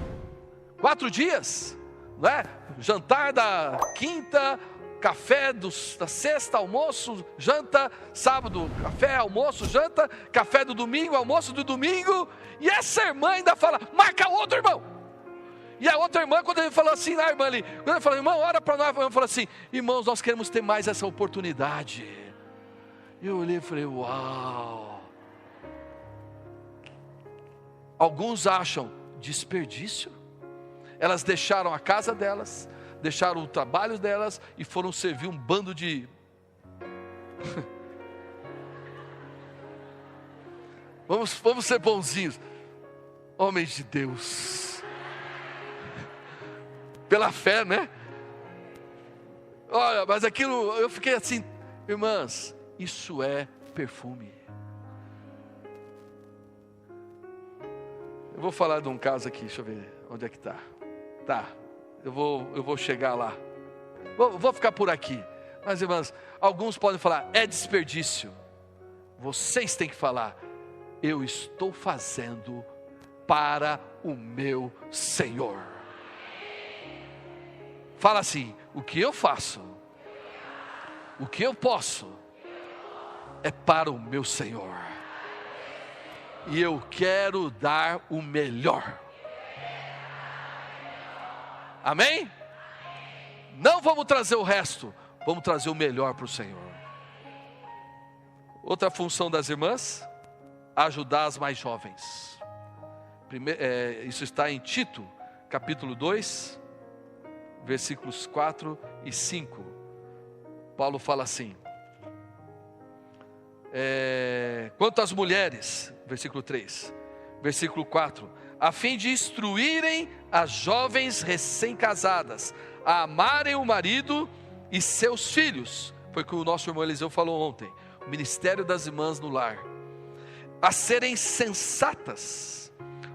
4 dias? Não é? Jantar da quinta, café da sexta, almoço, janta, sábado, café, almoço, janta, café do domingo, almoço do domingo. E essa irmã ainda fala, marca outro, irmão. E a outra irmã, quando ele falou assim, a irmã ali, quando ele falou, irmão, ora para nós, a irmã falou assim, irmãos, nós queremos ter mais essa oportunidade. E eu olhei e falei, uau. Alguns acham desperdício. Elas deixaram a casa delas, deixaram o trabalho delas e foram servir um bando de... vamos ser bonzinhos. Homens de Deus. Pela fé, né? Olha, mas aquilo, eu fiquei assim, irmãs, isso é perfume. Eu vou falar de um caso aqui, deixa eu ver, onde é que está. Tá, eu vou chegar lá. Vou ficar por aqui. Mas irmãs, alguns podem falar, é desperdício. Vocês têm que falar, eu estou fazendo para o meu Senhor. Fala assim, o que eu faço, o que eu posso, é para o meu Senhor. E eu quero dar o melhor. Amém? Não vamos trazer o resto, vamos trazer o melhor para o Senhor. Outra função das irmãs, ajudar as mais jovens. Isso está em Tito, capítulo 2, versículos 4 e 5. Paulo fala assim, quanto às mulheres, versículo 3, versículo 4, a fim de instruírem as jovens recém-casadas a amarem o marido e seus filhos, foi o que o nosso irmão Eliseu falou ontem, o ministério das irmãs no lar, a serem sensatas,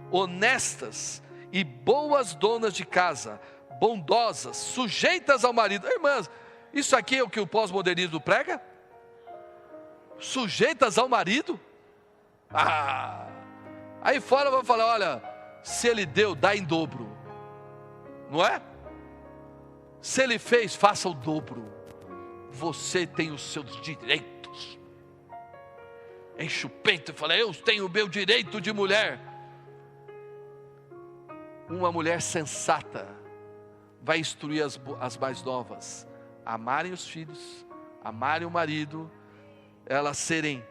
honestas e boas donas de casa, bondosas, sujeitas ao marido. Irmãs, isso aqui é o que o pós-modernismo prega? Sujeitas ao marido? Aí fora vão falar, olha, se ele deu, dá em dobro. Não é? Se ele fez, faça o dobro. Você tem os seus direitos. Enche o peito e fala, eu tenho o meu direito de mulher. Uma mulher sensata vai instruir as mais novas, amarem os filhos, amarem o marido, elas serem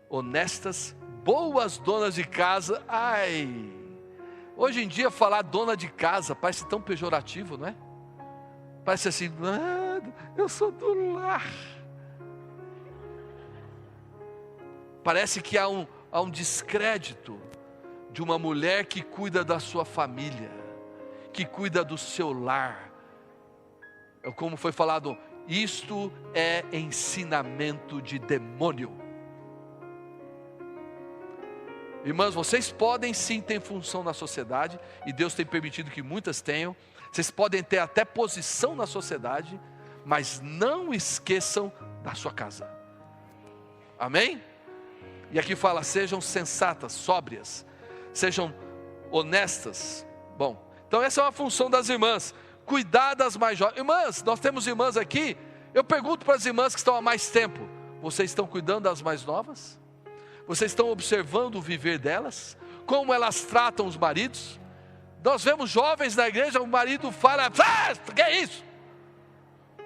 honestas, boas donas de casa. Hoje em dia falar dona de casa parece tão pejorativo, não é? Parece assim, eu sou do lar. Parece que há um descrédito de uma mulher que cuida da sua família, que cuida do seu lar. Como foi falado, isto é ensinamento de demônio. Irmãs, vocês podem sim ter função na sociedade, e Deus tem permitido que muitas tenham. Vocês podem ter até posição na sociedade, mas não esqueçam da sua casa. Amém? E aqui fala, sejam sensatas, sóbrias, sejam honestas. Bom, então essa é uma função das irmãs, cuidar das mais jovens. Irmãs, nós temos irmãs aqui, eu pergunto para as irmãs que estão há mais tempo, vocês estão cuidando das mais novas? Vocês estão observando o viver delas? Como elas tratam os maridos? Nós vemos jovens na igreja, o marido fala, que é isso?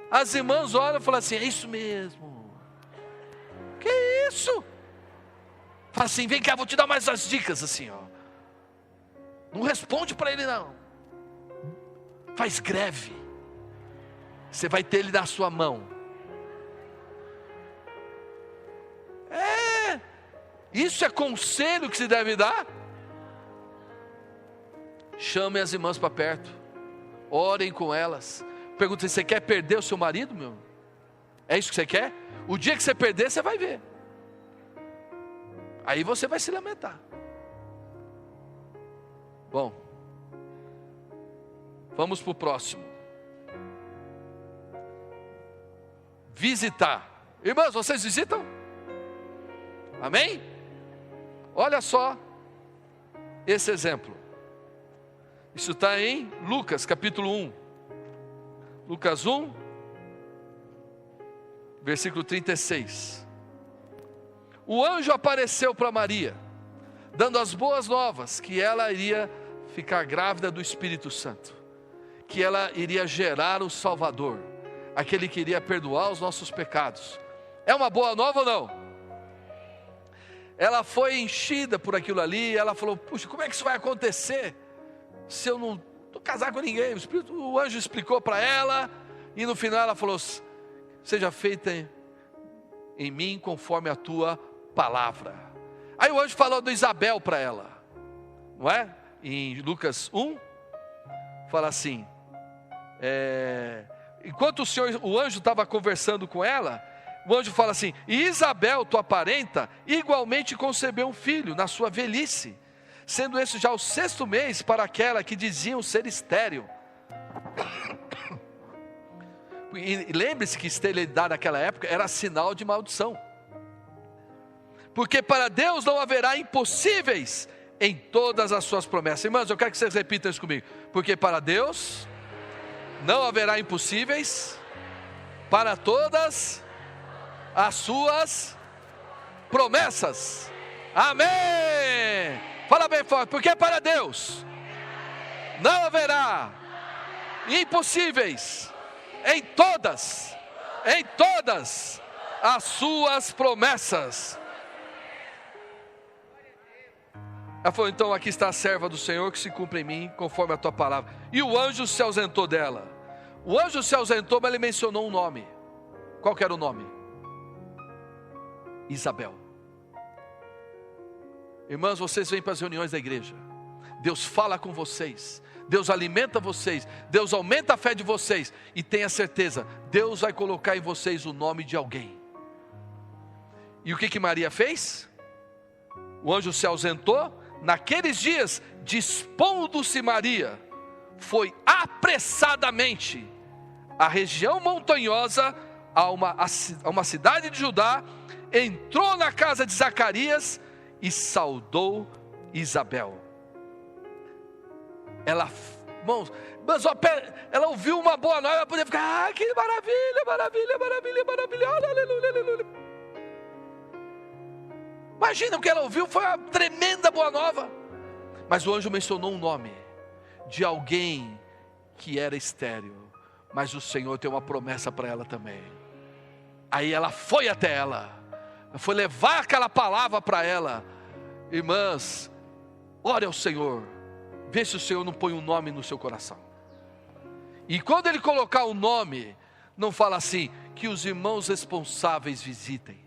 As irmãs olham e falam assim, é isso mesmo. Que isso? Fala assim, vem cá, vou te dar mais as dicas assim, ó. Não responde para ele não. Faz greve. Você vai ter ele na sua mão. Isso é conselho que se deve dar? Chame as irmãs para perto. Orem com elas. Pergunta, você quer perder o seu marido, meu? É isso que você quer? O dia que você perder, você vai ver. Aí você vai se lamentar. Bom, vamos para o próximo. visitar. Irmãos, vocês visitam? Amém? Olha só esse exemplo. Isso está em Lucas capítulo 1. Lucas 1, versículo 36. O anjo apareceu para Maria, dando as boas novas, que ela iria ficar grávida do Espírito Santo, que ela iria gerar o Salvador, aquele que iria perdoar os nossos pecados. É uma boa nova ou não? Ela foi enchida por aquilo ali, ela falou, puxa, como é que isso vai acontecer, se eu não casar com ninguém? O anjo explicou para ela, e no final ela falou, seja feita em mim conforme a tua palavra. Aí o anjo falou do Isabel para ela, não é? Em Lucas 1, fala assim, enquanto o anjo estava conversando com ela, o anjo fala assim, e Isabel, tua parenta, igualmente concebeu um filho na sua velhice, sendo esse já o 6º mês para aquela que diziam ser estéril. E lembre-se que esterilidade naquela época era sinal de maldição, porque para Deus não haverá impossíveis em todas as suas promessas. Irmãos, eu quero que vocês repitam isso comigo, porque para Deus não haverá impossíveis para todas as suas promessas. Amém. Fala bem forte, porque para Deus não haverá impossíveis em todas as suas promessas. Ela falou, então aqui está a serva do Senhor, que se cumpre em mim conforme a tua palavra. E o anjo se ausentou dela. O anjo se ausentou, mas ele mencionou um nome. Qual que era o nome? Isabel. Irmãos, vocês vêm para as reuniões da igreja, Deus fala com vocês, Deus alimenta vocês, Deus aumenta a fé de vocês, e tenha certeza, Deus vai colocar em vocês o nome de alguém. E o que Maria fez? O anjo se ausentou. Naqueles dias, dispondo-se Maria, foi apressadamente à região montanhosa, a uma cidade de Judá, entrou na casa de Zacarias e saudou Isabel. Ela ouviu uma boa nova, ela podia ficar, que maravilha, maravilha, maravilha, maravilha, aleluia, aleluia. Imagina, o que ela ouviu foi uma tremenda boa nova. Mas o anjo mencionou um nome de alguém que era estéril, mas o Senhor tem uma promessa para ela também. Aí ela foi até ela, foi levar aquela palavra para ela. Irmãs, ore ao Senhor, vê se o Senhor não põe um nome no seu coração. E quando Ele colocar um nome, não fala assim, que os irmãos responsáveis visitem.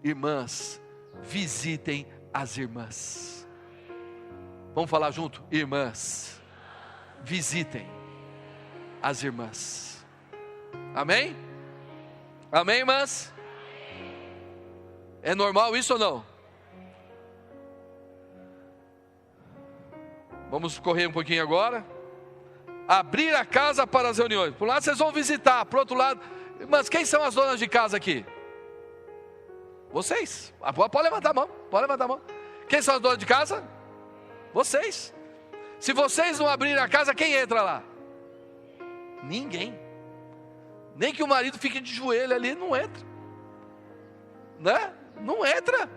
Irmãs, visitem as irmãs. Vamos falar junto? Irmãs, visitem as irmãs. Amém? Amém, irmãs? É normal isso ou não? Vamos correr um pouquinho agora. Abrir a casa para as reuniões. Por um lado vocês vão visitar, por outro lado, mas quem são as donas de casa aqui? Vocês. Pode levantar a mão, pode levantar a mão. Quem são as donas de casa? Vocês. Se vocês não abrirem a casa, quem entra lá? Ninguém. Nem que o marido fique de joelho ali, não entra, né? Não entra.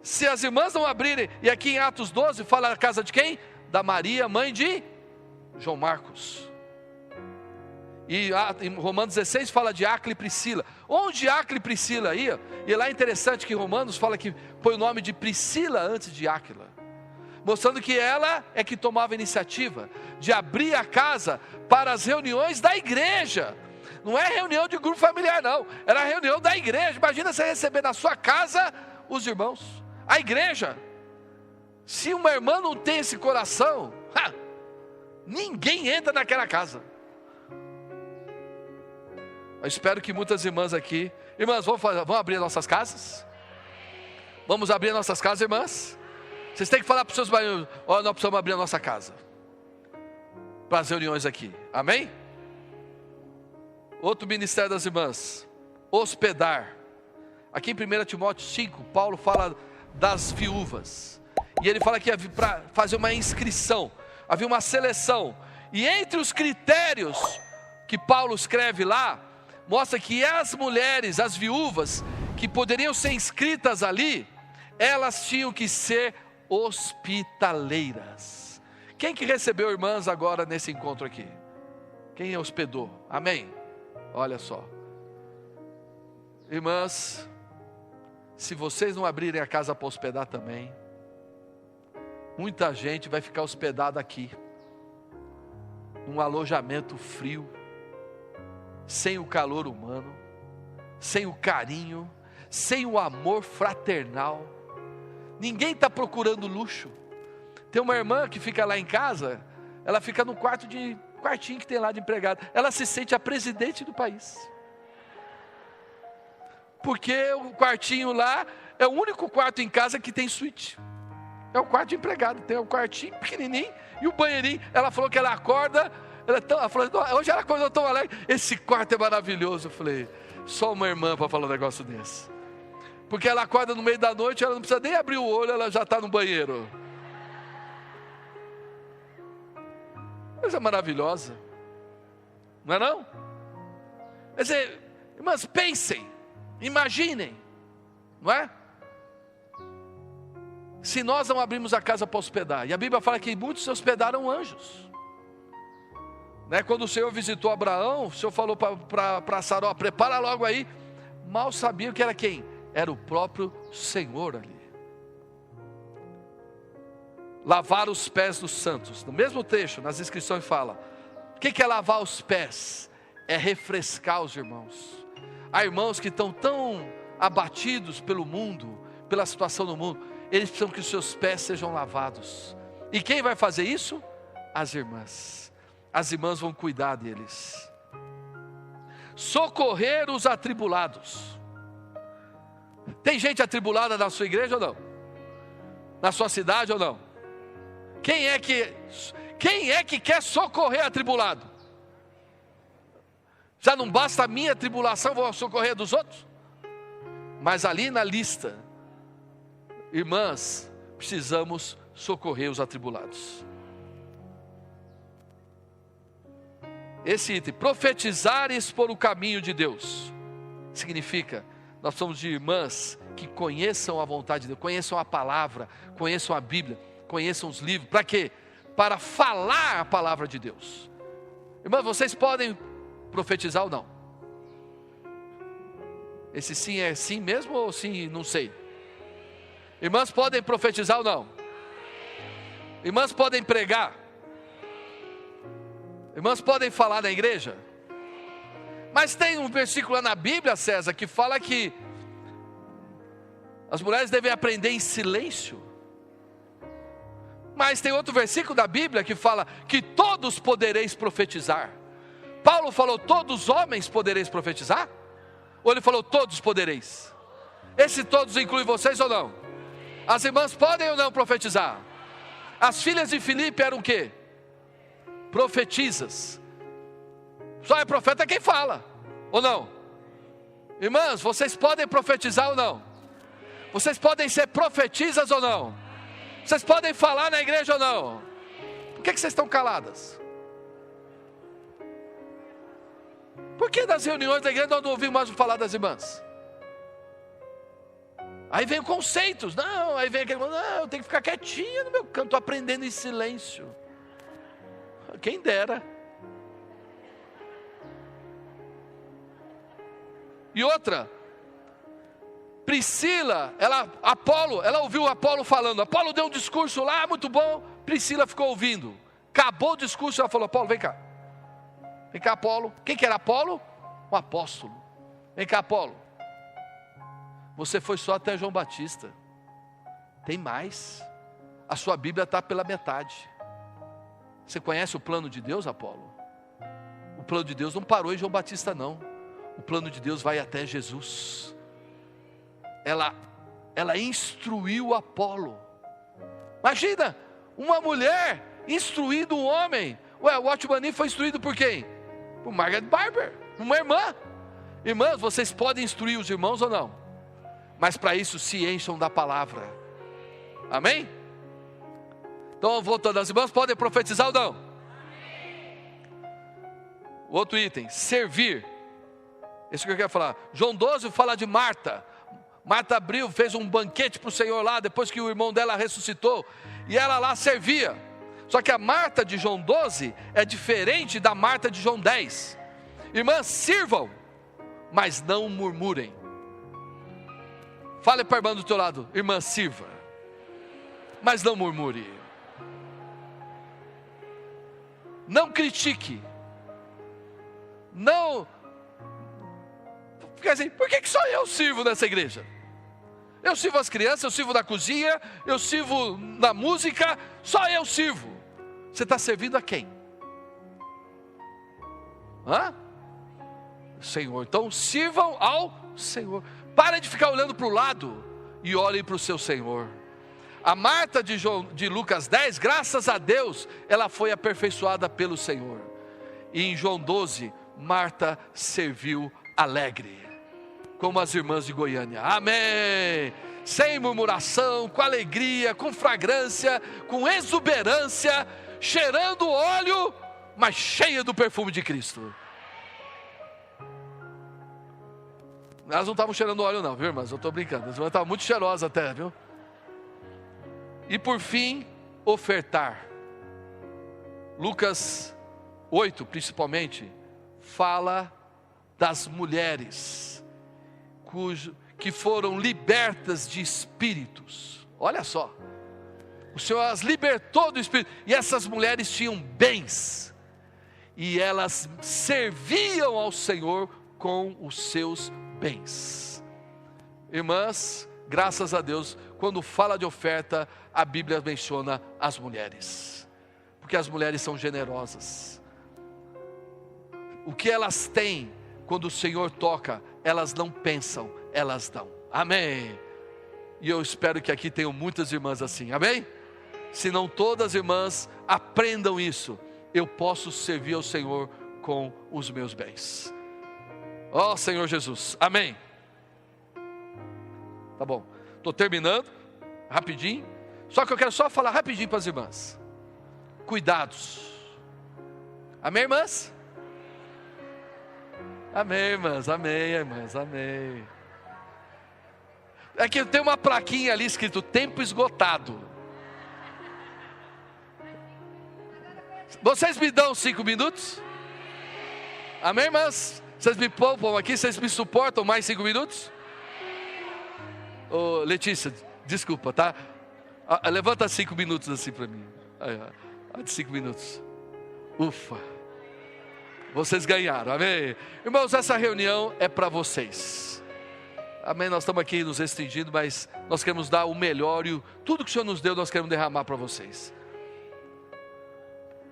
Se as irmãs não abrirem, e aqui em Atos 12 fala a casa de quem? Da Maria, mãe de João Marcos. E em Romanos 16 fala de Áquila e Priscila. Onde Áquila e Priscila ia? E lá é interessante que Romanos fala que põe o nome de Priscila antes de Áquila, mostrando que ela é que tomava a iniciativa de abrir a casa para as reuniões da igreja. Não é reunião de grupo familiar não, era a reunião da igreja. Imagina você receber na sua casa os irmãos, a igreja. Se uma irmã não tem esse coração, ninguém entra naquela casa. Eu espero que muitas irmãs aqui, irmãs, vamos abrir nossas casas? Vamos abrir nossas casas, irmãs? Vocês têm que falar para os seus maridos, nós precisamos abrir a nossa casa para as reuniões aqui, amém? Outro ministério das irmãs, hospedar. Aqui em 1 Timóteo 5, Paulo fala das viúvas. E ele fala que para fazer uma inscrição, havia uma seleção. E entre os critérios que Paulo escreve lá, mostra que as mulheres, as viúvas, que poderiam ser inscritas ali, elas tinham que ser hospitaleiras. Quem que recebeu irmãs agora nesse encontro aqui? Quem hospedou? Amém? Olha só. Irmãs, se vocês não abrirem a casa para hospedar também, muita gente vai ficar hospedada aqui, num alojamento frio, sem o calor humano, sem o carinho, sem o amor fraternal. Ninguém está procurando luxo. Tem uma irmã que fica lá em casa, ela fica no quartinho que tem lá de empregada. Ela se sente a presidente do país. Porque o quartinho lá é o único quarto em casa que tem suíte. É o quarto de empregado, tem um quartinho pequenininho e o banheirinho. Ela falou que ela acorda, ela falou, hoje ela acordou tão alegre. Esse quarto é maravilhoso. Eu falei, só uma irmã para falar um negócio desse. Porque ela acorda no meio da noite, ela não precisa nem abrir o olho, ela já está no banheiro. Coisa maravilhosa, não é não? Quer dizer, irmãs, pensem, imaginem, não é? Se nós não abrimos a casa para hospedar, e a Bíblia fala que muitos se hospedaram anjos, né? Quando o Senhor visitou Abraão, o Senhor falou para Saró, prepara logo aí. Mal sabiam que era quem? Era o próprio Senhor ali. Lavar os pés dos santos. No mesmo trecho, nas inscrições fala, o que é lavar os pés? É refrescar os irmãos. Há irmãos que estão tão abatidos pelo mundo, pela situação do mundo, eles precisam que os seus pés sejam lavados. E quem vai fazer isso? As irmãs. As irmãs vão cuidar deles. Socorrer os atribulados. Tem gente atribulada na sua igreja ou não? Na sua cidade ou não? Quem é que quer socorrer atribulado? Já não basta a minha tribulação, vou socorrer a dos outros? Mas ali na lista, irmãs, precisamos socorrer os atribulados. Esse item, profetizar e expor o caminho de Deus, significa, nós somos de irmãs que conheçam a vontade de Deus, conheçam a palavra, conheçam a Bíblia, conheçam os livros. Para quê? Para falar a palavra de Deus. Irmãs, vocês podem profetizar ou não? Esse sim é sim mesmo ou sim não sei? Irmãs podem profetizar ou não? Irmãs podem pregar? Irmãs podem falar na igreja? Mas tem um versículo lá na Bíblia, César, que fala que as mulheres devem aprender em silêncio. Mas tem outro versículo da Bíblia que fala que todos podereis profetizar. Paulo falou todos os homens podereis profetizar? Ou ele falou todos podereis? Esse todos inclui vocês ou não? As irmãs podem ou não profetizar? As filhas de Filipe eram o quê? Profetizas. Só é profeta quem fala, ou não? Irmãs, vocês podem profetizar ou não? Vocês podem ser profetizas ou não? Vocês podem falar na igreja ou não? Por que vocês estão caladas? Por que nas reuniões da igreja nós não ouvimos mais falar das irmãs? Aí vem conceitos, não, aí vem aquele, não, eu tenho que ficar quietinha no meu canto, estou aprendendo em silêncio. Quem dera. E outra, Priscila, ela ouviu Apolo falando, Apolo deu um discurso lá, muito bom, Priscila ficou ouvindo, acabou o discurso, ela falou, Apolo, vem cá, Apolo. Quem que era Apolo? Um apóstolo. Vem cá, Apolo, você foi só até João Batista, tem mais, a sua Bíblia está pela metade. Você conhece o plano de Deus, Apolo? O plano de Deus não parou em João Batista não, o plano de Deus vai até Jesus. Ela instruiu Apolo. Imagina, uma mulher instruindo um homem. Ué, o Watchman Nee foi instruído por quem? Por Margaret Barber. Uma irmã. Irmãs, vocês podem instruir os irmãos ou não? Mas para isso se encham da palavra. Amém? Então voltando, as irmãs podem profetizar ou não? Outro item, servir. Isso que eu quero falar. João 12 fala de Marta. Marta abriu, fez um banquete para o Senhor lá, depois que o irmão dela ressuscitou. E ela lá servia. Só que a Marta de João 12 é diferente da Marta de João 10. Irmãs, sirvam, mas não murmurem. Fale para a irmã do teu lado, irmã, sirva, mas não murmure. Não critique. Não fica assim, por que só eu sirvo nessa igreja? Eu sirvo as crianças, eu sirvo na cozinha, eu sirvo na música, só eu sirvo. Você está servindo a quem? Senhor. Então sirvam ao Senhor. Para de ficar olhando para o lado e olhem para o seu Senhor. A Marta de Lucas 10, graças a Deus, ela foi aperfeiçoada pelo Senhor. E em João 12, Marta serviu alegre, como as irmãs de Goiânia. Amém. Sem murmuração, com alegria, com fragrância, com exuberância, cheirando óleo, mas cheia do perfume de Cristo. Elas não estavam cheirando óleo não, viu, irmãs? Eu estou brincando. As irmãs estavam muito cheirosas até, viu? E por fim, ofertar. Lucas 8, principalmente, fala das mulheres que foram libertas de espíritos. Olha só, o Senhor as libertou do espírito. E essas mulheres tinham bens, e elas serviam ao Senhor com os seus bens. Irmãs, graças a Deus, quando fala de oferta, a Bíblia menciona as mulheres, porque as mulheres são generosas. O que elas têm, quando o Senhor toca, elas não pensam, elas dão. Amém. E eu espero que aqui tenham muitas irmãs assim, amém? Se não todas as irmãs, aprendam isso. Eu posso servir ao Senhor com os meus bens. Ó Senhor Jesus, amém. Tá bom, estou terminando, rapidinho. Só que eu quero só falar rapidinho para as irmãs. Cuidados. Amém, irmãs? Amém, irmãs, amém, irmãs, amém. É que tem uma plaquinha ali escrito tempo esgotado. Vocês me dão 5 minutos? Amém, irmãs? Vocês me poupam aqui, vocês me suportam mais 5 minutos? Ô, Letícia, desculpa, tá? Levanta 5 minutos assim para mim. De 5 minutos. Ufa. Vocês ganharam, amém? Irmãos, essa reunião é para vocês. Amém, nós estamos aqui nos restringindo, mas nós queremos dar o melhor e tudo que o Senhor nos deu, nós queremos derramar para vocês.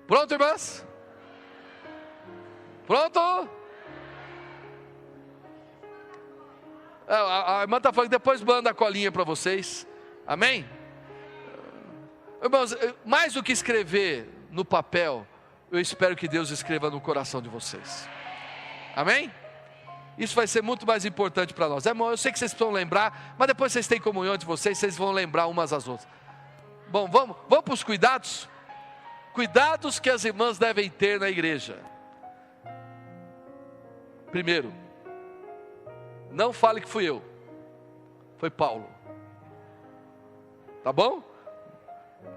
Pronto, irmãs? Pronto? A irmã está falando que depois manda a colinha para vocês. Amém? Irmãos, mais do que escrever no papel, eu espero que Deus escreva no coração de vocês. Amém? Isso vai ser muito mais importante para nós. Irmão, eu sei que vocês precisam lembrar, mas depois vocês têm comunhão entre vocês, vocês vão lembrar umas às outras. Bom, vamos para os cuidados? Cuidados que as irmãs devem ter na igreja. Primeiro, não fale que fui eu, foi Paulo. Tá bom?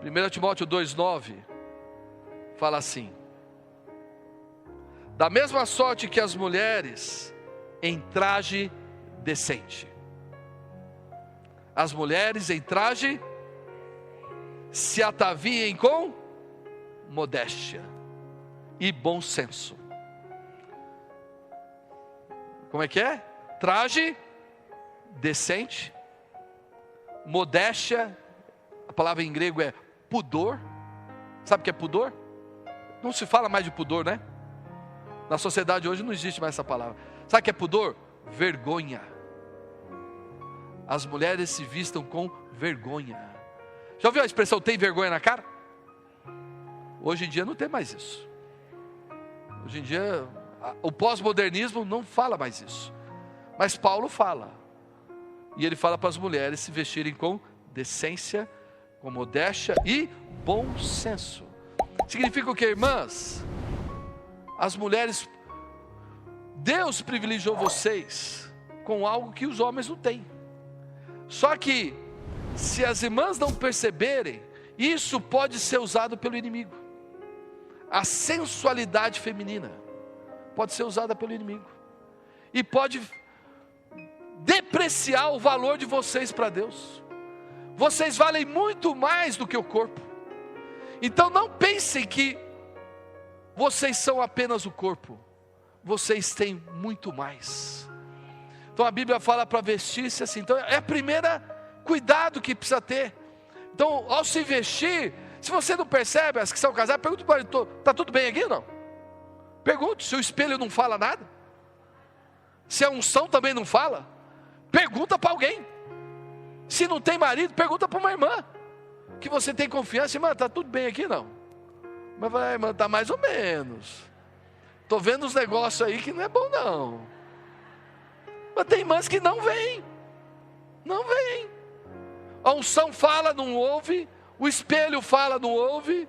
1 Timóteo 2,9 fala assim: da mesma sorte que as mulheres em traje decente. As mulheres em traje se ataviem com modéstia e bom senso. Como é que é? Traje decente, modéstia, a palavra em grego é pudor. Sabe o que é pudor? Não se fala mais de pudor, né? Na sociedade hoje não existe mais essa palavra. Sabe o que é pudor? Vergonha. As mulheres se vistam com vergonha. Já ouviu a expressão tem vergonha na cara? Hoje em dia não tem mais isso. Hoje em dia O pós-modernismo não fala mais isso. Mas Paulo fala. E ele fala para as mulheres se vestirem com decência, com modéstia e bom senso. Significa o que, irmãs? As mulheres, Deus privilegiou vocês com algo que os homens não têm. Só que, se as irmãs não perceberem, isso pode ser usado pelo inimigo. A sensualidade feminina pode ser usada pelo inimigo. E pode depreciar o valor de vocês para Deus. Vocês valem muito mais do que o corpo. Então não pensem que vocês são apenas o corpo. Vocês têm muito mais. Então a Bíblia fala para vestir-se assim. Então é a primeira cuidado que precisa ter. Então ao se vestir, se você não percebe, as que são casadas, pergunta para ele, está tudo bem aqui ou não? Pergunte, se o espelho não fala nada. Se a unção também não fala. Pergunta para alguém. Se não tem marido, pergunta para uma irmã. Que você tem confiança, irmã, está tudo bem aqui não? Mas vai, irmã, está mais ou menos. Estou vendo uns negócios aí que não é bom não. Mas tem irmãs que não vêm. Não vêm. A unção fala, não ouve. O espelho fala, não ouve.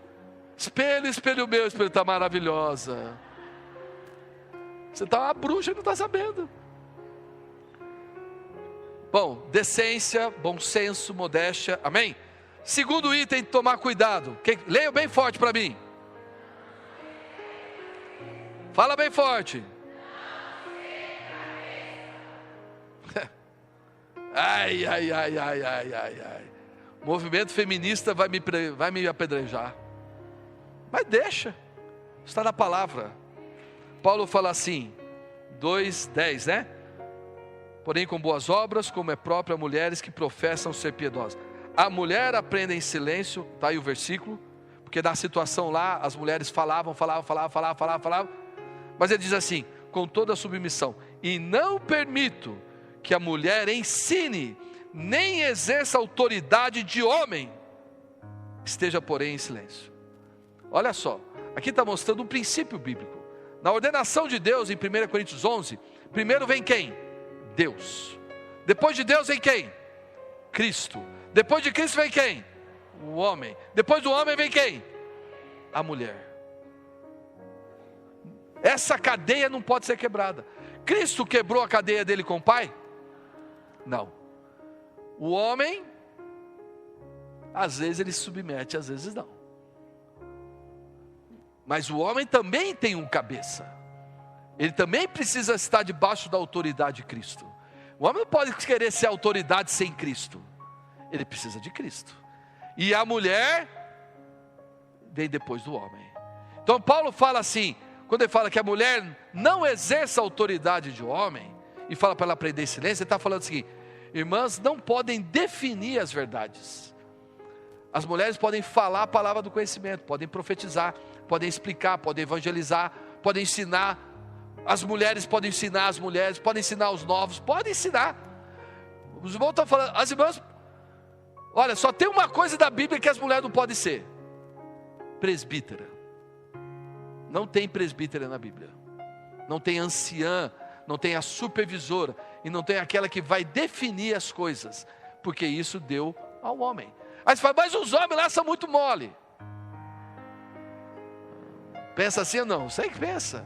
Espelho, espelho meu, espelho está maravilhosa. Você está uma bruxa e não está sabendo. Bom, decência, bom senso, modéstia, amém? Segundo item, tomar cuidado. Leia bem forte para mim. Fala bem forte. Ai, ai, ai, ai, ai, ai, ai. O movimento feminista vai me apedrejar. Mas deixa. Está na palavra. Paulo fala assim, 2:10, né? Porém com boas obras, como é próprio a mulheres que professam ser piedosas. A mulher aprende em silêncio, está aí o versículo, porque na situação lá, as mulheres falavam, mas ele diz assim, com toda a submissão, e não permito que a mulher ensine, nem exerça autoridade de homem, esteja porém em silêncio. Olha só, aqui está mostrando um princípio bíblico. Na ordenação de Deus, em 1 Coríntios 11, primeiro vem quem? Deus. Depois de Deus vem quem? Cristo. Depois de Cristo vem quem? O homem. Depois do homem vem quem? A mulher. Essa cadeia não pode ser quebrada. Cristo quebrou a cadeia dele com o Pai? Não. O homem, às vezes ele se submete, às vezes não. Mas o homem também tem um cabeça. Ele também precisa estar debaixo da autoridade de Cristo. O homem não pode querer ser autoridade sem Cristo. Ele precisa de Cristo. E a mulher vem depois do homem. Então Paulo fala assim, quando ele fala que a mulher não exerce a autoridade de homem, e fala para ela aprender em silêncio, ele está falando assim, irmãs não podem definir as verdades. As mulheres podem falar a palavra do conhecimento, podem profetizar, podem explicar, podem evangelizar, podem ensinar. As mulheres podem ensinar as mulheres, podem ensinar os novos, podem ensinar. Os irmãos estão falando, as irmãs, olha, só tem uma coisa da Bíblia que as mulheres não podem ser: presbítera. Não tem presbítera na Bíblia. Não tem anciã, não tem a supervisora, e não tem aquela que vai definir as coisas, porque isso deu ao homem. Aí você fala, mas os homens lá são muito mole. Pensa assim ou não? Você que pensa.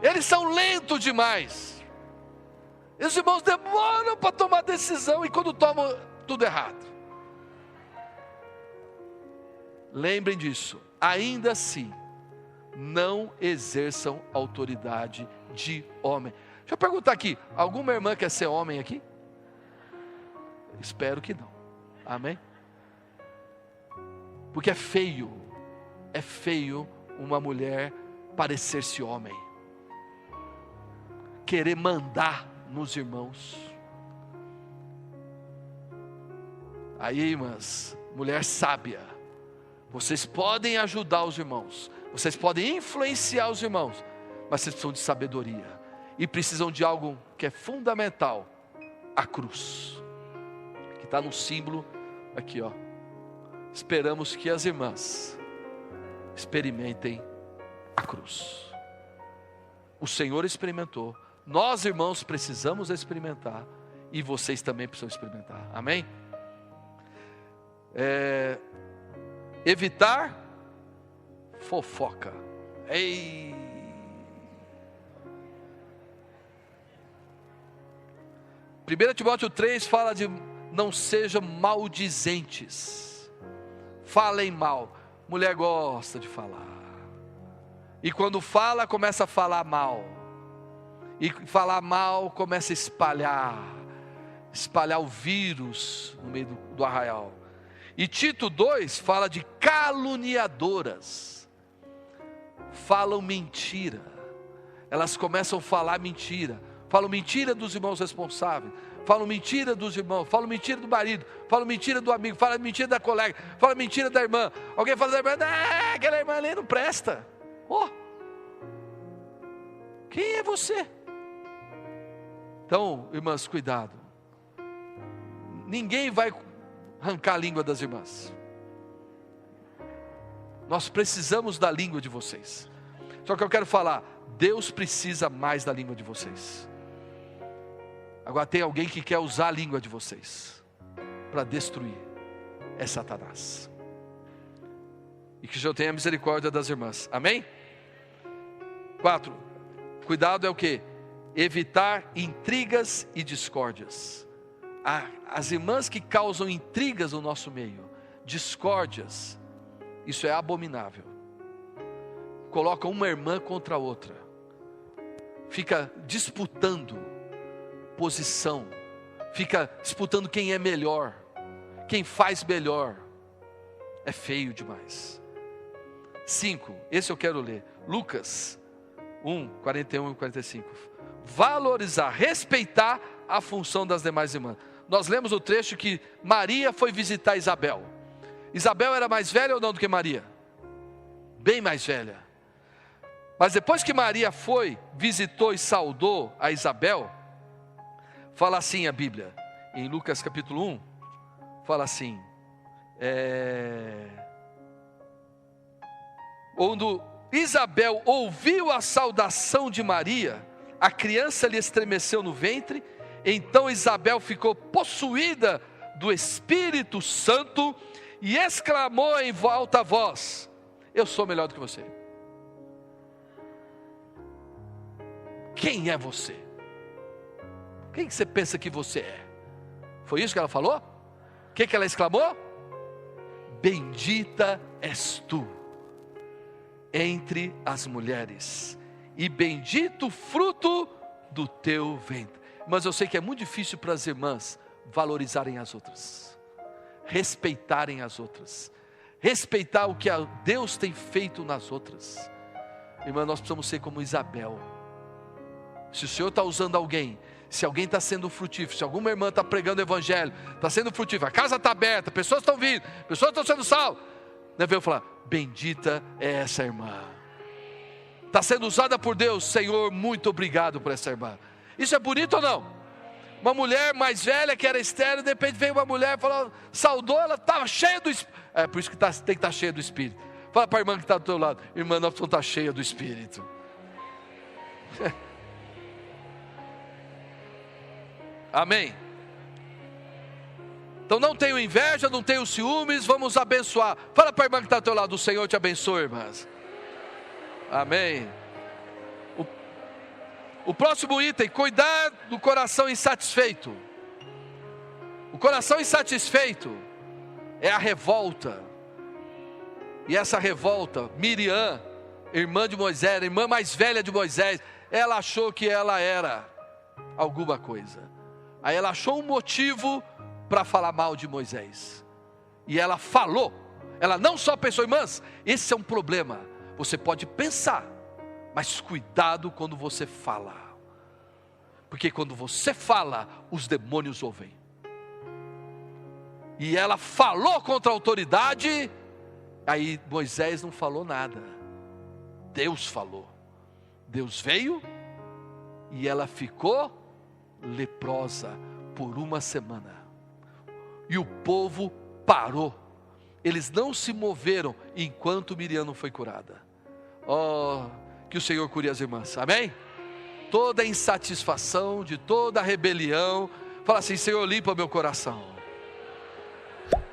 Eles são lentos demais. Os irmãos demoram para tomar decisão, e quando tomam, tudo errado. Lembrem disso. Ainda assim, não exerçam autoridade de homem. Deixa eu perguntar aqui, alguma irmã quer ser homem aqui? Espero que não. Amém? Porque é feio uma mulher parecer-se homem, querer mandar nos irmãos. Aí, irmãs, mulher sábia, vocês podem ajudar os irmãos, vocês podem influenciar os irmãos, mas vocês precisam de sabedoria, e precisam de algo que é fundamental: a cruz, que está no símbolo aqui, ó. Esperamos que as irmãs experimentem a cruz. O Senhor experimentou. Nós, irmãos, precisamos experimentar. E vocês também precisam experimentar. Amém? Evitar fofoca. Ei! 1 Timóteo 3 fala de não sejam maldizentes. Falem mal. Mulher gosta de falar. E quando fala, começa a falar mal. E falar mal começa a espalhar o vírus no meio do arraial. E Tito 2 fala de caluniadoras. Falam mentira. Elas começam a falar mentira. Falam mentira dos irmãos responsáveis. Falam mentira dos irmãos. Falam mentira do marido. Falam mentira do amigo. Falam mentira da colega. Falam mentira da irmã. Alguém fala da irmã, aquela irmã ali não presta. Quem é você? Então, irmãs, cuidado. Ninguém vai arrancar a língua das irmãs. Nós precisamos da língua de vocês. Só que eu quero falar, Deus precisa mais da língua de vocês. Agora tem alguém que quer usar a língua de vocês para destruir. É Satanás. E que o Senhor tenha misericórdia das irmãs. Amém? 4. Cuidado é o quê? Evitar intrigas e discórdias. As irmãs que causam intrigas no nosso meio, discórdias, isso é abominável. Colocam uma irmã contra a outra. Fica disputando posição. Fica disputando quem é melhor. Quem faz melhor. É feio demais. 5, esse eu quero ler. Lucas 1, 41 e 45. Valorizar, respeitar a função das demais irmãs. Nós lemos o trecho que Maria foi visitar Isabel. Isabel era mais velha ou não do que Maria? Bem mais velha. Mas depois que Maria foi, visitou e saudou a Isabel, fala assim a Bíblia, em Lucas capítulo 1, fala assim, quando Isabel ouviu a saudação de Maria, a criança lhe estremeceu no ventre, então Isabel ficou possuída do Espírito Santo e exclamou em alta voz: eu sou melhor do que você. Quem é você? Quem que você pensa que você é? Foi isso que ela falou? O que ela exclamou? Bendita és tu entre as mulheres, e bendito o fruto do teu ventre. Mas eu sei que é muito difícil para as irmãs valorizarem as outras, respeitarem as outras, respeitar o que Deus tem feito nas outras. Irmã, nós precisamos ser como Isabel. Se o Senhor está usando alguém, se alguém está sendo frutífero, se alguma irmã está pregando o evangelho, está sendo frutífero, a casa está aberta, pessoas estão vindo, pessoas estão sendo salvas, deve eu falar: bendita é essa irmã, está sendo usada por Deus. Senhor, muito obrigado por essa irmã. Isso é bonito ou não? Uma mulher mais velha que era estéril, de repente veio uma mulher, falou, saudou, ela estava cheia do Espírito. É por isso que tem que estar cheia do Espírito. Fala para a irmã que está do teu lado: irmã, nós precisamos estar cheia do Espírito. Amém? Então não tenho inveja, não tenho ciúmes, vamos abençoar. Fala para a irmã que está do teu lado: o Senhor te abençoe, irmãs. Amém. O próximo item: cuidar do coração insatisfeito. O coração insatisfeito é a revolta. E essa revolta, Miriam, irmã de Moisés, a irmã mais velha de Moisés, ela achou que ela era alguma coisa. Aí ela achou um motivo para falar mal de Moisés. E ela falou. Ela não só pensou, irmãs, esse é um problema. Você pode pensar, mas cuidado quando você fala. Porque quando você fala, os demônios ouvem. E ela falou contra a autoridade. Aí Moisés não falou nada. Deus falou. Deus veio e ela ficou leprosa por uma semana. E o povo parou. Eles não se moveram enquanto Miriam não foi curada. Oh, que o Senhor cure as irmãs. Amém? toda insatisfação, de toda rebelião. Fala assim: Senhor, limpa meu coração.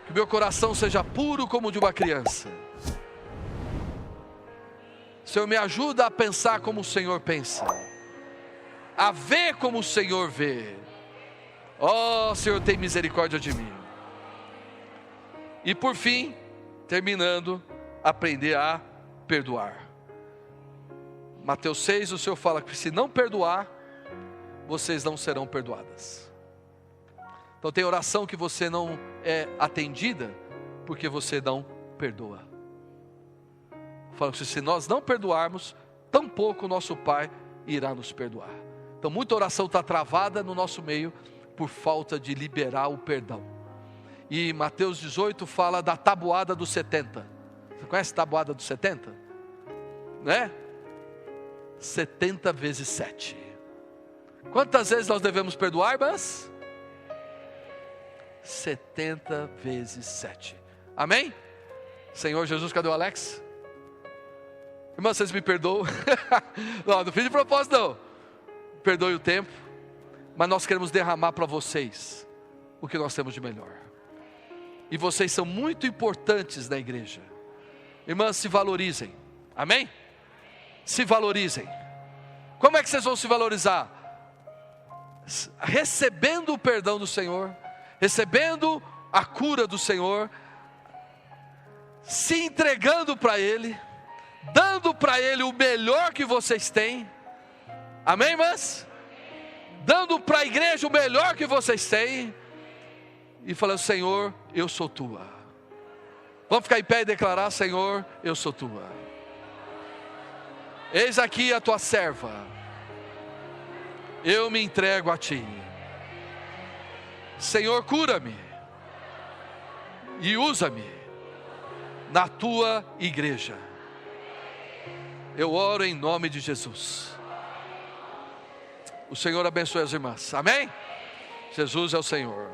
Que meu coração seja puro como o de uma criança. Senhor, me ajuda a pensar como o Senhor pensa, a ver como o Senhor vê. Ó, Senhor, tem misericórdia de mim. E por fim, terminando, aprender a perdoar. Mateus 6, o Senhor fala que se não perdoar, vocês não serão perdoadas. Então tem oração que você não é atendida, porque você não perdoa. Fala que se nós não perdoarmos, tampouco o nosso Pai irá nos perdoar. Então muita oração está travada no nosso meio, por falta de liberar o perdão. E Mateus 18 fala da tabuada dos 70. Você conhece a tabuada dos 70? Né? 70 vezes 7. Quantas vezes nós devemos perdoar, irmãs? 70 vezes 7. Amém? Senhor Jesus, cadê o Alex? Irmãs, vocês me perdoam? Não fiz de propósito não. Perdoe o tempo. Mas nós queremos derramar para vocês o que nós temos de melhor. E vocês são muito importantes na igreja. Irmãs, se valorizem. Amém? Se valorizem. Como é que vocês vão se valorizar? Recebendo o perdão do Senhor, recebendo a cura do Senhor, se entregando para Ele, dando para Ele o melhor que vocês têm. Amém, irmãs? Dando para a igreja o melhor que vocês têm. E falando: Senhor, eu sou tua. Vamos ficar em pé e declarar: Senhor, eu sou tua. Eis aqui a tua serva, eu me entrego a ti. Senhor, cura-me e usa-me na tua igreja. Eu oro em nome de Jesus. O Senhor abençoe as irmãs. Amém? Jesus é o Senhor.